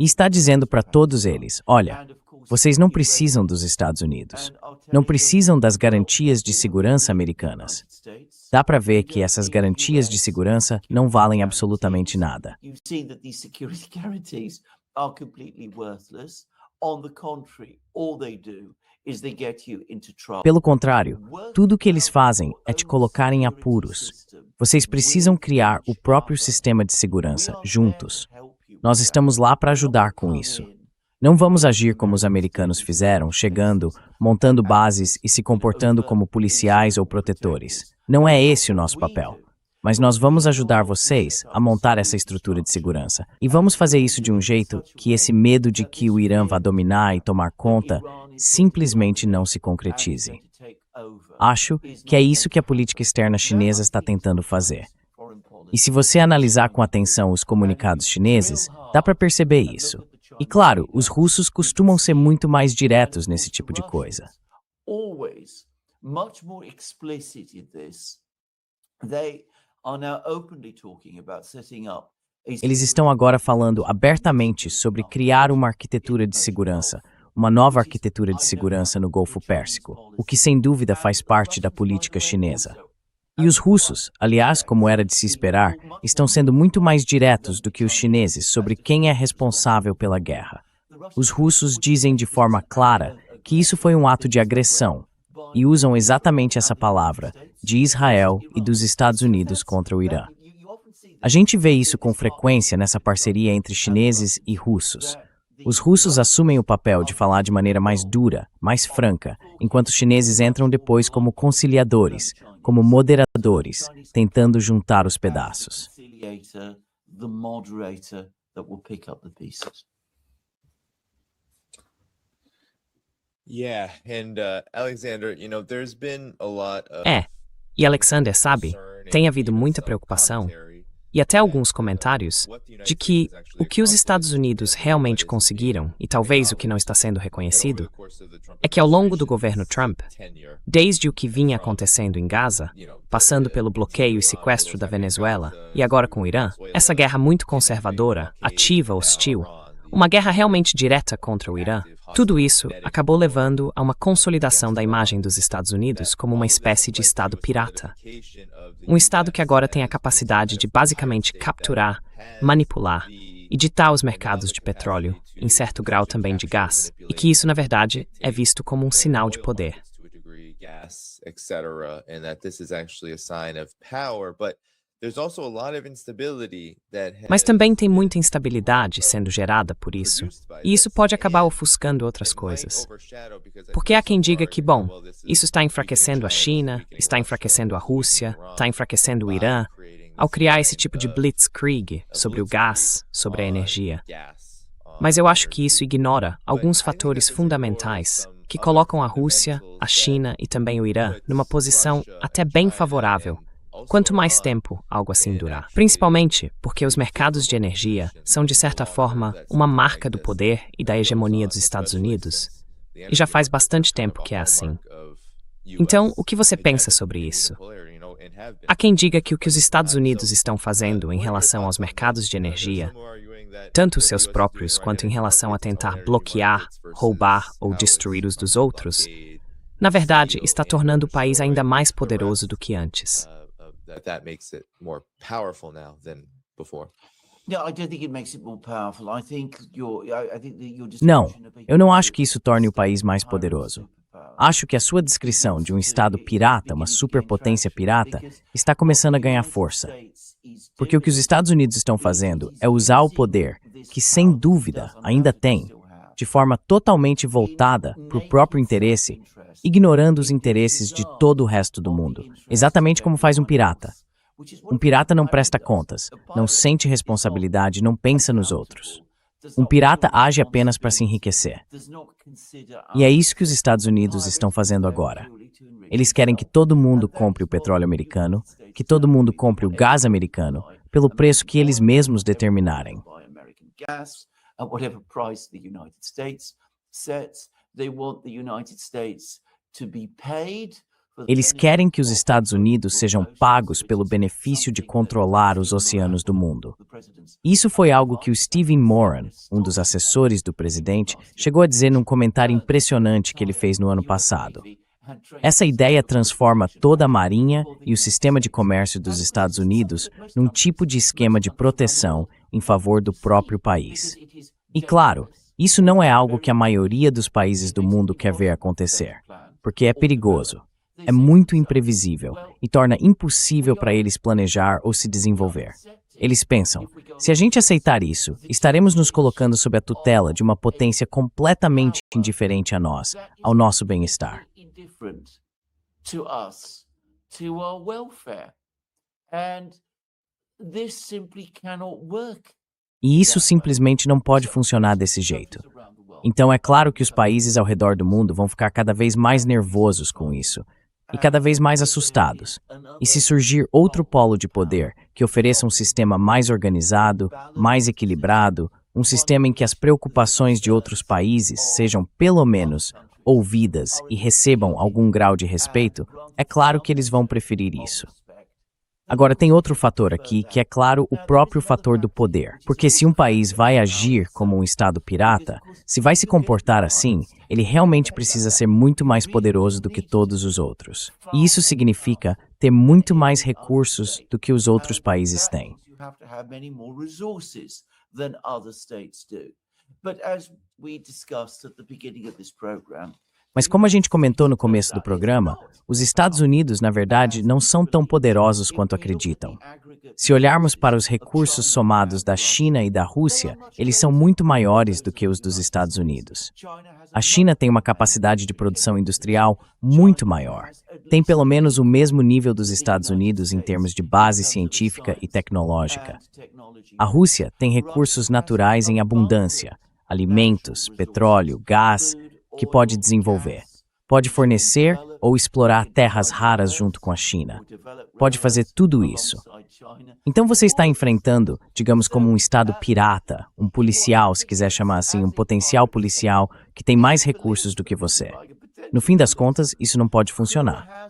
E está dizendo para todos eles, olha, vocês não precisam dos Estados Unidos. Não precisam das garantias de segurança americanas. Dá para ver que essas garantias de segurança não valem absolutamente nada. Pelo contrário, tudo o que eles fazem é te colocar em apuros. Vocês precisam criar o próprio sistema de segurança juntos. Nós estamos lá para ajudar com isso. Não vamos agir como os americanos fizeram, chegando, montando bases e se comportando como policiais ou protetores. Não é esse o nosso papel. Mas nós vamos ajudar vocês a montar essa estrutura de segurança. E vamos fazer isso de um jeito que esse medo de que o Irã vá dominar e tomar conta simplesmente não se concretize. Acho que é isso que a política externa chinesa está tentando fazer. E se você analisar com atenção os comunicados chineses, dá para perceber isso. E claro, os russos costumam ser muito mais diretos nesse tipo de coisa. Eles estão agora falando abertamente sobre criar uma arquitetura de segurança, uma nova arquitetura de segurança no Golfo Pérsico, o que sem dúvida faz parte da política chinesa. E os russos, aliás, como era de se esperar, estão sendo muito mais diretos do que os chineses sobre quem é responsável pela guerra. Os russos dizem de forma clara que isso foi um ato de agressão e usam exatamente essa palavra, de Israel e dos Estados Unidos contra o Irã. A gente vê isso com frequência nessa parceria entre chineses e russos. Os russos assumem o papel de falar de maneira mais dura, mais franca, enquanto os chineses entram depois como conciliadores, como moderadores, tentando juntar os pedaços. Alexander, e Alexander sabe, tem havido muita preocupação e até alguns comentários de que o que os Estados Unidos realmente conseguiram, e talvez o que não está sendo reconhecido, é que ao longo do governo Trump, desde o que vinha acontecendo em Gaza, passando pelo bloqueio e sequestro da Venezuela, e agora com o Irã, essa guerra muito conservadora, ativa, hostil, uma guerra realmente direta contra o Irã, tudo isso acabou levando a uma consolidação da imagem dos Estados Unidos como uma espécie de Estado pirata. Um Estado que agora tem a capacidade de basicamente capturar, manipular e ditar os mercados de petróleo, em certo grau também de gás, e que isso, na verdade, é visto como um sinal de poder. Mas também tem muita instabilidade sendo gerada por isso, e isso pode acabar ofuscando outras coisas. Porque há quem diga que, bom, isso está enfraquecendo a China, está enfraquecendo a Rússia, está enfraquecendo o Irã, ao criar esse tipo de blitzkrieg sobre o gás, sobre a energia. Mas eu acho que isso ignora alguns fatores fundamentais que colocam a Rússia, a China e também o Irã numa posição até bem favorável, quanto mais tempo algo assim durar. Principalmente porque os mercados de energia são, de certa forma, uma marca do poder e da hegemonia dos Estados Unidos, e já faz bastante tempo que é assim. Então, o que você pensa sobre isso? Há quem diga que o que os Estados Unidos estão fazendo em relação aos mercados de energia, tanto os seus próprios quanto em relação a tentar bloquear, roubar ou destruir os dos outros, na verdade, está tornando o país ainda mais poderoso do que antes. Não, eu não acho que isso torne o país mais poderoso. Acho que a sua descrição de um Estado pirata, uma superpotência pirata, está começando a ganhar força. Porque o que os Estados Unidos estão fazendo é usar o poder, que sem dúvida ainda tem, de forma totalmente voltada para o próprio interesse, ignorando os interesses de todo o resto do mundo, exatamente como faz um pirata. Um pirata não presta contas, não sente responsabilidade, não pensa nos outros. Um pirata age apenas para se enriquecer. E é isso que os Estados Unidos estão fazendo agora. Eles querem que todo mundo compre o petróleo americano, que todo mundo compre o gás americano, pelo preço que eles mesmos determinarem. Eles querem que os Estados Unidos sejam pagos pelo benefício de controlar os oceanos do mundo. Isso foi algo que o Stephen Moran, um dos assessores do presidente, chegou a dizer num comentário impressionante que ele fez no ano passado. Essa ideia transforma toda a marinha e o sistema de comércio dos Estados Unidos num tipo de esquema de proteção em favor do próprio país. E claro, isso não é algo que a maioria dos países do mundo quer ver acontecer, porque é perigoso. É muito imprevisível e torna impossível para eles planejar ou se desenvolver. Eles pensam, se a gente aceitar isso, estaremos nos colocando sob a tutela de uma potência completamente indiferente a nós, ao nosso bem-estar. E isso simplesmente não pode funcionar desse jeito. Então é claro que os países ao redor do mundo vão ficar cada vez mais nervosos com isso. E cada vez mais assustados. E se surgir outro polo de poder que ofereça um sistema mais organizado, mais equilibrado, um sistema em que as preocupações de outros países sejam pelo menos ouvidas e recebam algum grau de respeito, é claro que eles vão preferir isso. Agora, tem outro fator aqui, que é claro o próprio fator do poder. Porque se um país vai agir como um Estado pirata, se vai se comportar assim, ele realmente precisa ser muito mais poderoso do que todos os outros. E isso significa ter muito mais recursos do que os outros países têm. Mas como a gente comentou no começo do programa, os Estados Unidos, na verdade, não são tão poderosos quanto acreditam. Se olharmos para os recursos somados da China e da Rússia, eles são muito maiores do que os dos Estados Unidos. A China tem uma capacidade de produção industrial muito maior. Tem pelo menos o mesmo nível dos Estados Unidos em termos de base científica e tecnológica. A Rússia tem recursos naturais em abundância, alimentos, petróleo, gás, que pode desenvolver. Pode fornecer ou explorar terras raras junto com a China. Pode fazer tudo isso. Então você está enfrentando, digamos como um Estado pirata, um policial, se quiser chamar assim, um potencial policial que tem mais recursos do que você. No fim das contas, isso não pode funcionar.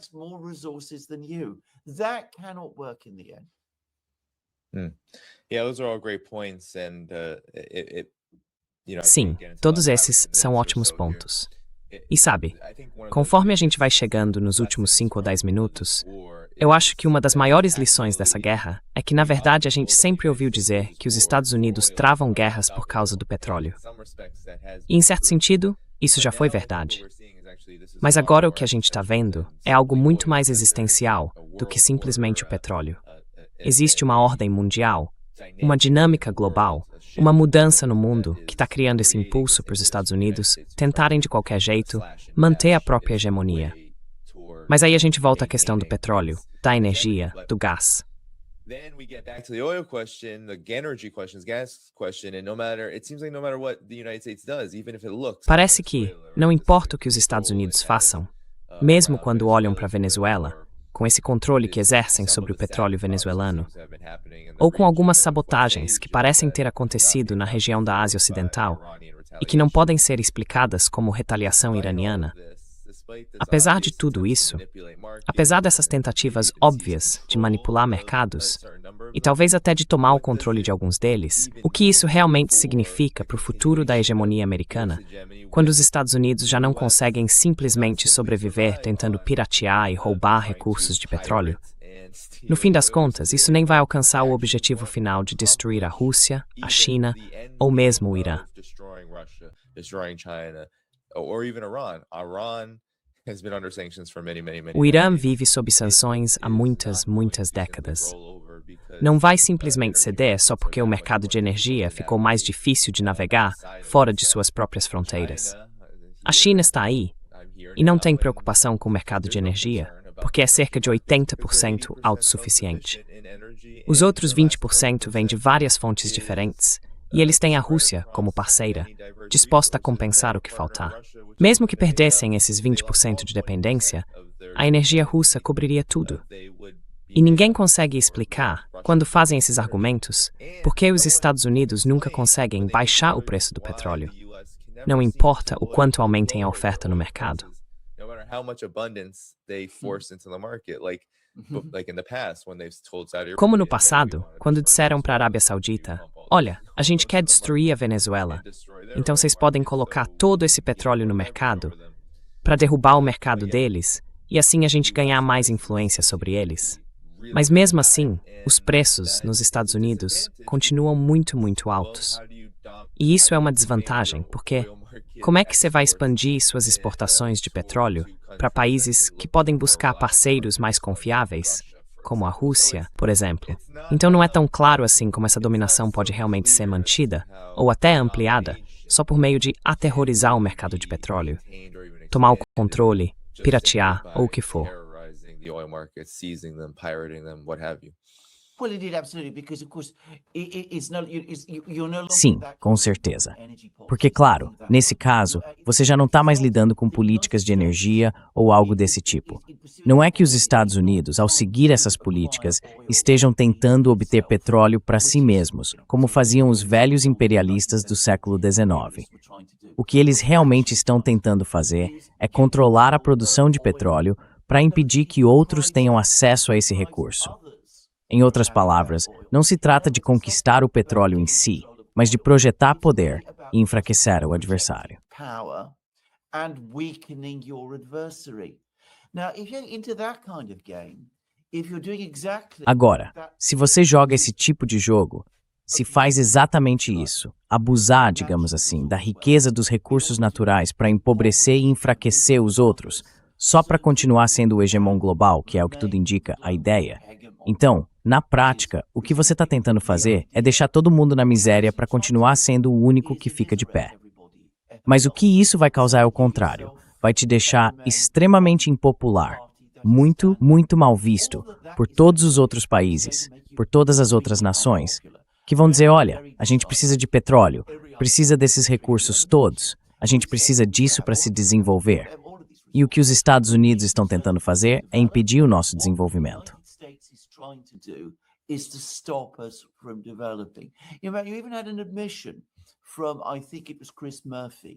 Sim, todos esses são ótimos pontos. E sabe, conforme a gente vai chegando nos últimos 5 ou 10 minutos, eu acho que uma das maiores lições dessa guerra é que, na verdade, a gente sempre ouviu dizer que os Estados Unidos travam guerras por causa do petróleo. E, em certo sentido, isso já foi verdade. Mas agora o que a gente está vendo é algo muito mais existencial do que simplesmente o petróleo. Existe uma ordem mundial, uma dinâmica global, uma mudança no mundo que está criando esse impulso para os Estados Unidos tentarem de qualquer jeito manter a própria hegemonia. Mas aí a gente volta à questão do petróleo, da energia, do gás. Parece que, não importa o que os Estados Unidos façam, mesmo quando olham para a Venezuela, com esse controle que exercem sobre o petróleo venezuelano, ou com algumas sabotagens que parecem ter acontecido na região da Ásia Ocidental e que não podem ser explicadas como retaliação iraniana, Apesar de tudo isso, apesar dessas tentativas óbvias de manipular mercados, e talvez até de tomar o controle de alguns deles, o que isso realmente significa para o futuro da hegemonia americana, quando os Estados Unidos já não conseguem simplesmente sobreviver tentando piratear e roubar recursos de petróleo? No fim das contas, isso nem vai alcançar o objetivo final de destruir a Rússia, a China ou mesmo o Irã. O Irã vive sob sanções há muitas décadas. Não vai simplesmente ceder só porque o mercado de energia ficou mais difícil de navegar fora de suas próprias fronteiras. A China está aí e não tem preocupação com o mercado de energia, porque é cerca de 80% autossuficiente. Os outros 20% vêm de várias fontes diferentes, e eles têm a Rússia como parceira, disposta a compensar o que faltar. Mesmo que perdessem esses 20% de dependência, a energia russa cobriria tudo. E ninguém consegue explicar, quando fazem esses argumentos, por que os Estados Unidos nunca conseguem baixar o preço do petróleo. Não importa o quanto aumentem a oferta no mercado. Como no passado, quando disseram para a Arábia Saudita, olha, a gente quer destruir a Venezuela, então vocês podem colocar todo esse petróleo no mercado para derrubar o mercado deles e assim a gente ganhar mais influência sobre eles. Mas mesmo assim, os preços nos Estados Unidos continuam muito altos. E isso é uma desvantagem, porque como é que você vai expandir suas exportações de petróleo para países que podem buscar parceiros mais confiáveis, como a Rússia, por exemplo? Então não é tão claro assim como essa dominação pode realmente ser mantida, ou até ampliada, só por meio de aterrorizar o mercado de petróleo, tomar o controle, piratear ou o que for. Sim, com certeza. Porque, claro, nesse caso, você já não está mais lidando com políticas de energia ou algo desse tipo. Não é que os Estados Unidos, ao seguir essas políticas, estejam tentando obter petróleo para si mesmos, como faziam os velhos imperialistas do século XIX. O que eles realmente estão tentando fazer é controlar a produção de petróleo para impedir que outros tenham acesso a esse recurso. Em outras palavras, não se trata de conquistar o petróleo em si, mas de projetar poder e enfraquecer o adversário. Agora, se você joga esse tipo de jogo, se faz exatamente isso, abusar, digamos assim, da riqueza dos recursos naturais para empobrecer e enfraquecer os outros, só para continuar sendo o hegemon global, que é o que tudo indica, a ideia. Então, na prática, o que você está tentando fazer é deixar todo mundo na miséria para continuar sendo o único que fica de pé. Mas o que isso vai causar é o contrário. Vai te deixar extremamente impopular, muito mal visto por todos os outros países, por todas as outras nações, que vão dizer, olha, a gente precisa de petróleo, precisa desses recursos todos, a gente precisa disso para se desenvolver. E o que os Estados Unidos estão tentando fazer é impedir o nosso desenvolvimento.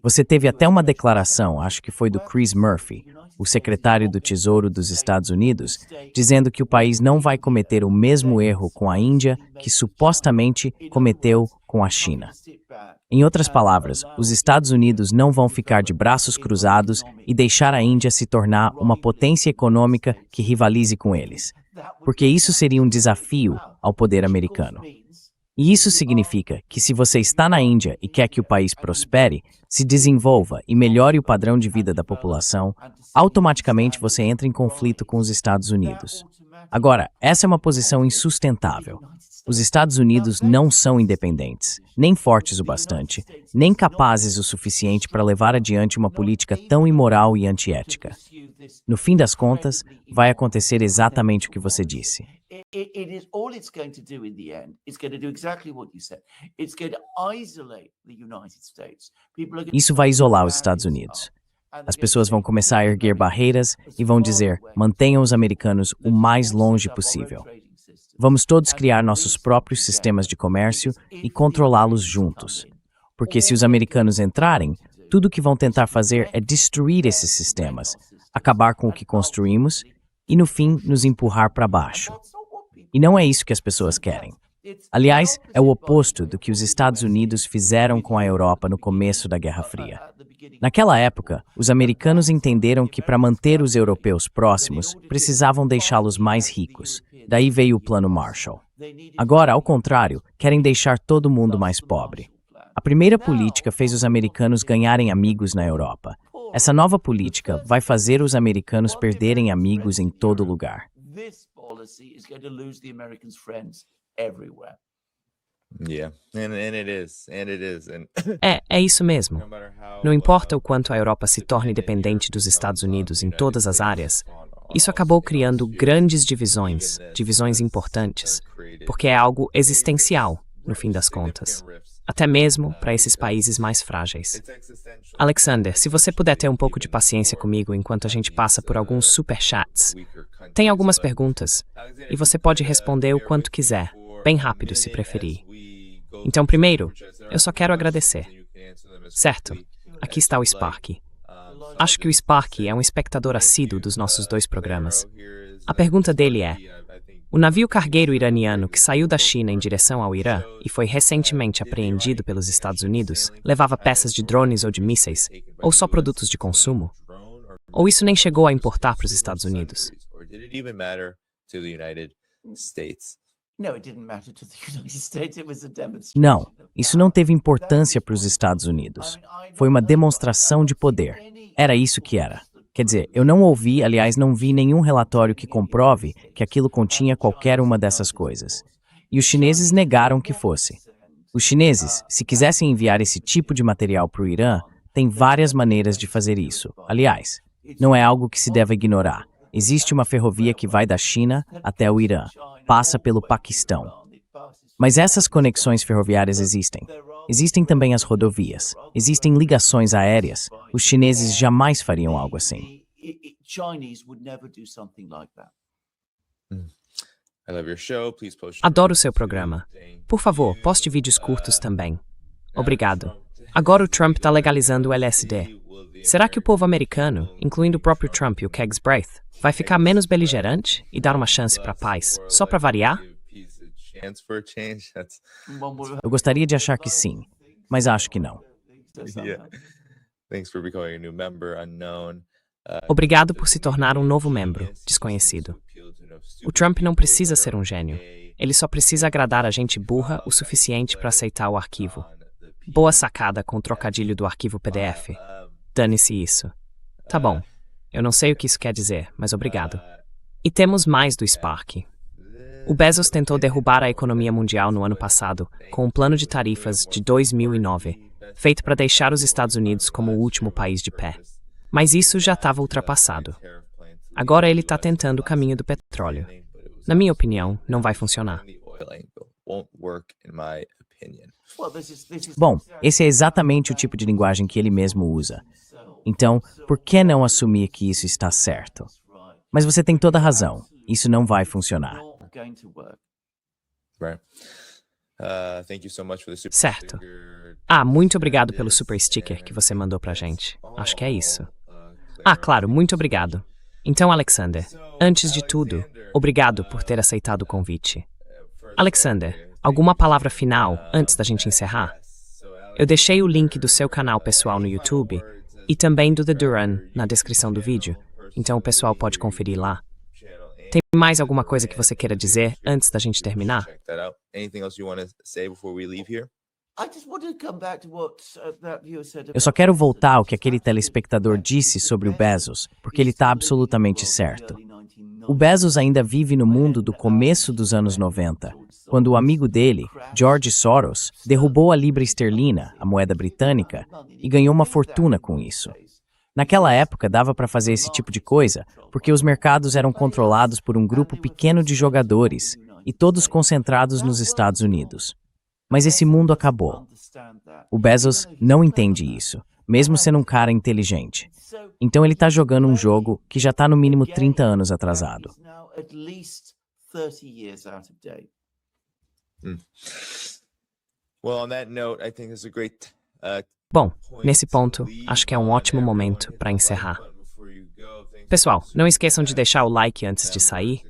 Você teve até uma declaração, acho que foi do Chris Murphy, o secretário do Tesouro dos Estados Unidos, dizendo que o país não vai cometer o mesmo erro com a Índia que supostamente cometeu com a China. Em outras palavras, os Estados Unidos não vão ficar de braços cruzados e deixar a Índia se tornar uma potência econômica que rivalize com eles, porque isso seria um desafio ao poder americano. E isso significa que se você está na Índia e quer que o país prospere, se desenvolva e melhore o padrão de vida da população, automaticamente você entra em conflito com os Estados Unidos. Agora, essa é uma posição insustentável. Os Estados Unidos não são independentes, nem fortes o bastante, nem capazes o suficiente para levar adiante uma política tão imoral e antiética. No fim das contas, vai acontecer exatamente o que você disse. Isso vai isolar os Estados Unidos. As pessoas vão começar a erguer barreiras e vão dizer, mantenham os americanos o mais longe possível. Vamos todos criar nossos próprios sistemas de comércio e controlá-los juntos. Porque se os americanos entrarem, tudo que vão tentar fazer é destruir esses sistemas, acabar com o que construímos e, no fim, nos empurrar para baixo. E não é isso que as pessoas querem. Aliás, é o oposto do que os Estados Unidos fizeram com a Europa no começo da Guerra Fria. Naquela época, os americanos entenderam que para manter os europeus próximos, precisavam deixá-los mais ricos. Daí veio o Plano Marshall. Agora, ao contrário, querem deixar todo mundo mais pobre. A primeira política fez os americanos ganharem amigos na Europa. Essa nova política vai fazer os americanos perderem amigos em todo lugar. Yeah, and it is. And É isso mesmo. Não importa o quanto a Europa se torne dependente dos Estados Unidos em todas as áreas, isso acabou criando grandes divisões, divisões importantes, porque é algo existencial, no fim das contas. Até mesmo para esses países mais frágeis. Alexander, se você puder ter um pouco de paciência comigo enquanto a gente passa por alguns superchats. Tem algumas perguntas, e você pode responder o quanto quiser, bem rápido se preferir. Então, primeiro, eu só quero agradecer. Certo, aqui está o Spark. Acho que o Spark é um espectador assíduo dos nossos dois programas. A pergunta dele é: o navio cargueiro iraniano que saiu da China em direção ao Irã e foi recentemente apreendido pelos Estados Unidos levava peças de drones ou de mísseis, ou só produtos de consumo? Ou isso nem chegou a importar para os Estados Unidos? Não, isso não teve importância para os Estados Unidos. Foi uma demonstração de poder. Era isso que era. Quer dizer, eu não ouvi, aliás, não vi nenhum relatório que comprove que aquilo continha qualquer uma dessas coisas. E os chineses negaram que fosse. Os chineses, se quisessem enviar esse tipo de material para o Irã, têm várias maneiras de fazer isso. Aliás, não é algo que se deve ignorar. Existe uma ferrovia que vai da China até o Irã, passa pelo Paquistão. Mas essas conexões ferroviárias existem. Existem também as rodovias. Existem ligações aéreas. Os chineses jamais fariam algo assim. Adoro o seu programa. Por favor, poste vídeos curtos também. Obrigado. Agora o Trump está legalizando o LSD. Será que o povo americano, incluindo o próprio Trump e o Kegs Braith, vai ficar menos beligerante e dar uma chance para a paz, só para variar? Eu gostaria de achar que sim, mas acho que não. Obrigado por se tornar um novo membro, desconhecido. O Trump não precisa ser um gênio. Ele só precisa agradar a gente burra o suficiente para aceitar o arquivo. Boa sacada com o trocadilho do arquivo PDF. Dane-se isso. Tá bom. Eu não sei o que isso quer dizer, mas obrigado. E temos mais do Spark. O Bezos tentou derrubar a economia mundial no ano passado, com um plano de tarifas de 2009, feito para deixar os Estados Unidos como o último país de pé. Mas isso já estava ultrapassado. Agora ele está tentando o caminho do petróleo. Na minha opinião, não vai funcionar. Bom, esse é exatamente o tipo de linguagem que ele mesmo usa. Então, por que não assumir que isso está certo? Mas você tem toda a razão. Isso não vai funcionar. Certo. Muito obrigado pelo super sticker que você mandou pra gente. Acho que é isso. Claro, muito obrigado. Então, Alexander, antes de tudo, obrigado por ter aceitado o convite. Alexander, alguma palavra final antes da gente encerrar? Eu deixei o link do seu canal pessoal no YouTube e também do The Duran na descrição do vídeo, então o pessoal pode conferir lá. Tem mais alguma coisa que você queira dizer antes da gente terminar? Eu só quero voltar ao que aquele telespectador disse sobre o Bezos, porque ele está absolutamente certo. O Bezos ainda vive no mundo do começo dos anos 90, quando o amigo dele, George Soros, derrubou a libra esterlina, a moeda britânica, e ganhou uma fortuna com isso. Naquela época dava para fazer esse tipo de coisa, porque os mercados eram controlados por um grupo pequeno de jogadores, e todos concentrados nos Estados Unidos. Mas esse mundo acabou. O Bezos não entende isso, mesmo sendo um cara inteligente. Então ele está jogando um jogo que já está no mínimo 30 anos atrasado. Bom, nesse ponto, acho que é um ótimo momento para encerrar. Pessoal, não esqueçam de deixar o like antes de sair.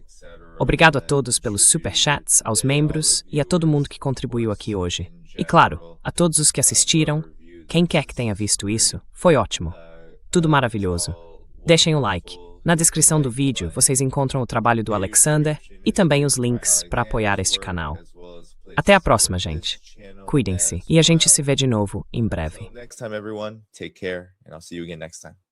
Obrigado a todos pelos superchats, aos membros e a todo mundo que contribuiu aqui hoje. E claro, a todos os que assistiram, quem quer que tenha visto isso, foi ótimo. Tudo maravilhoso. Deixem o like. Na descrição do vídeo, vocês encontram o trabalho do Alexander e também os links para apoiar este canal. Até a próxima, gente. Cuidem-se e a gente se vê de novo em breve. Next time, everyone, take care, and I'll see you again next time.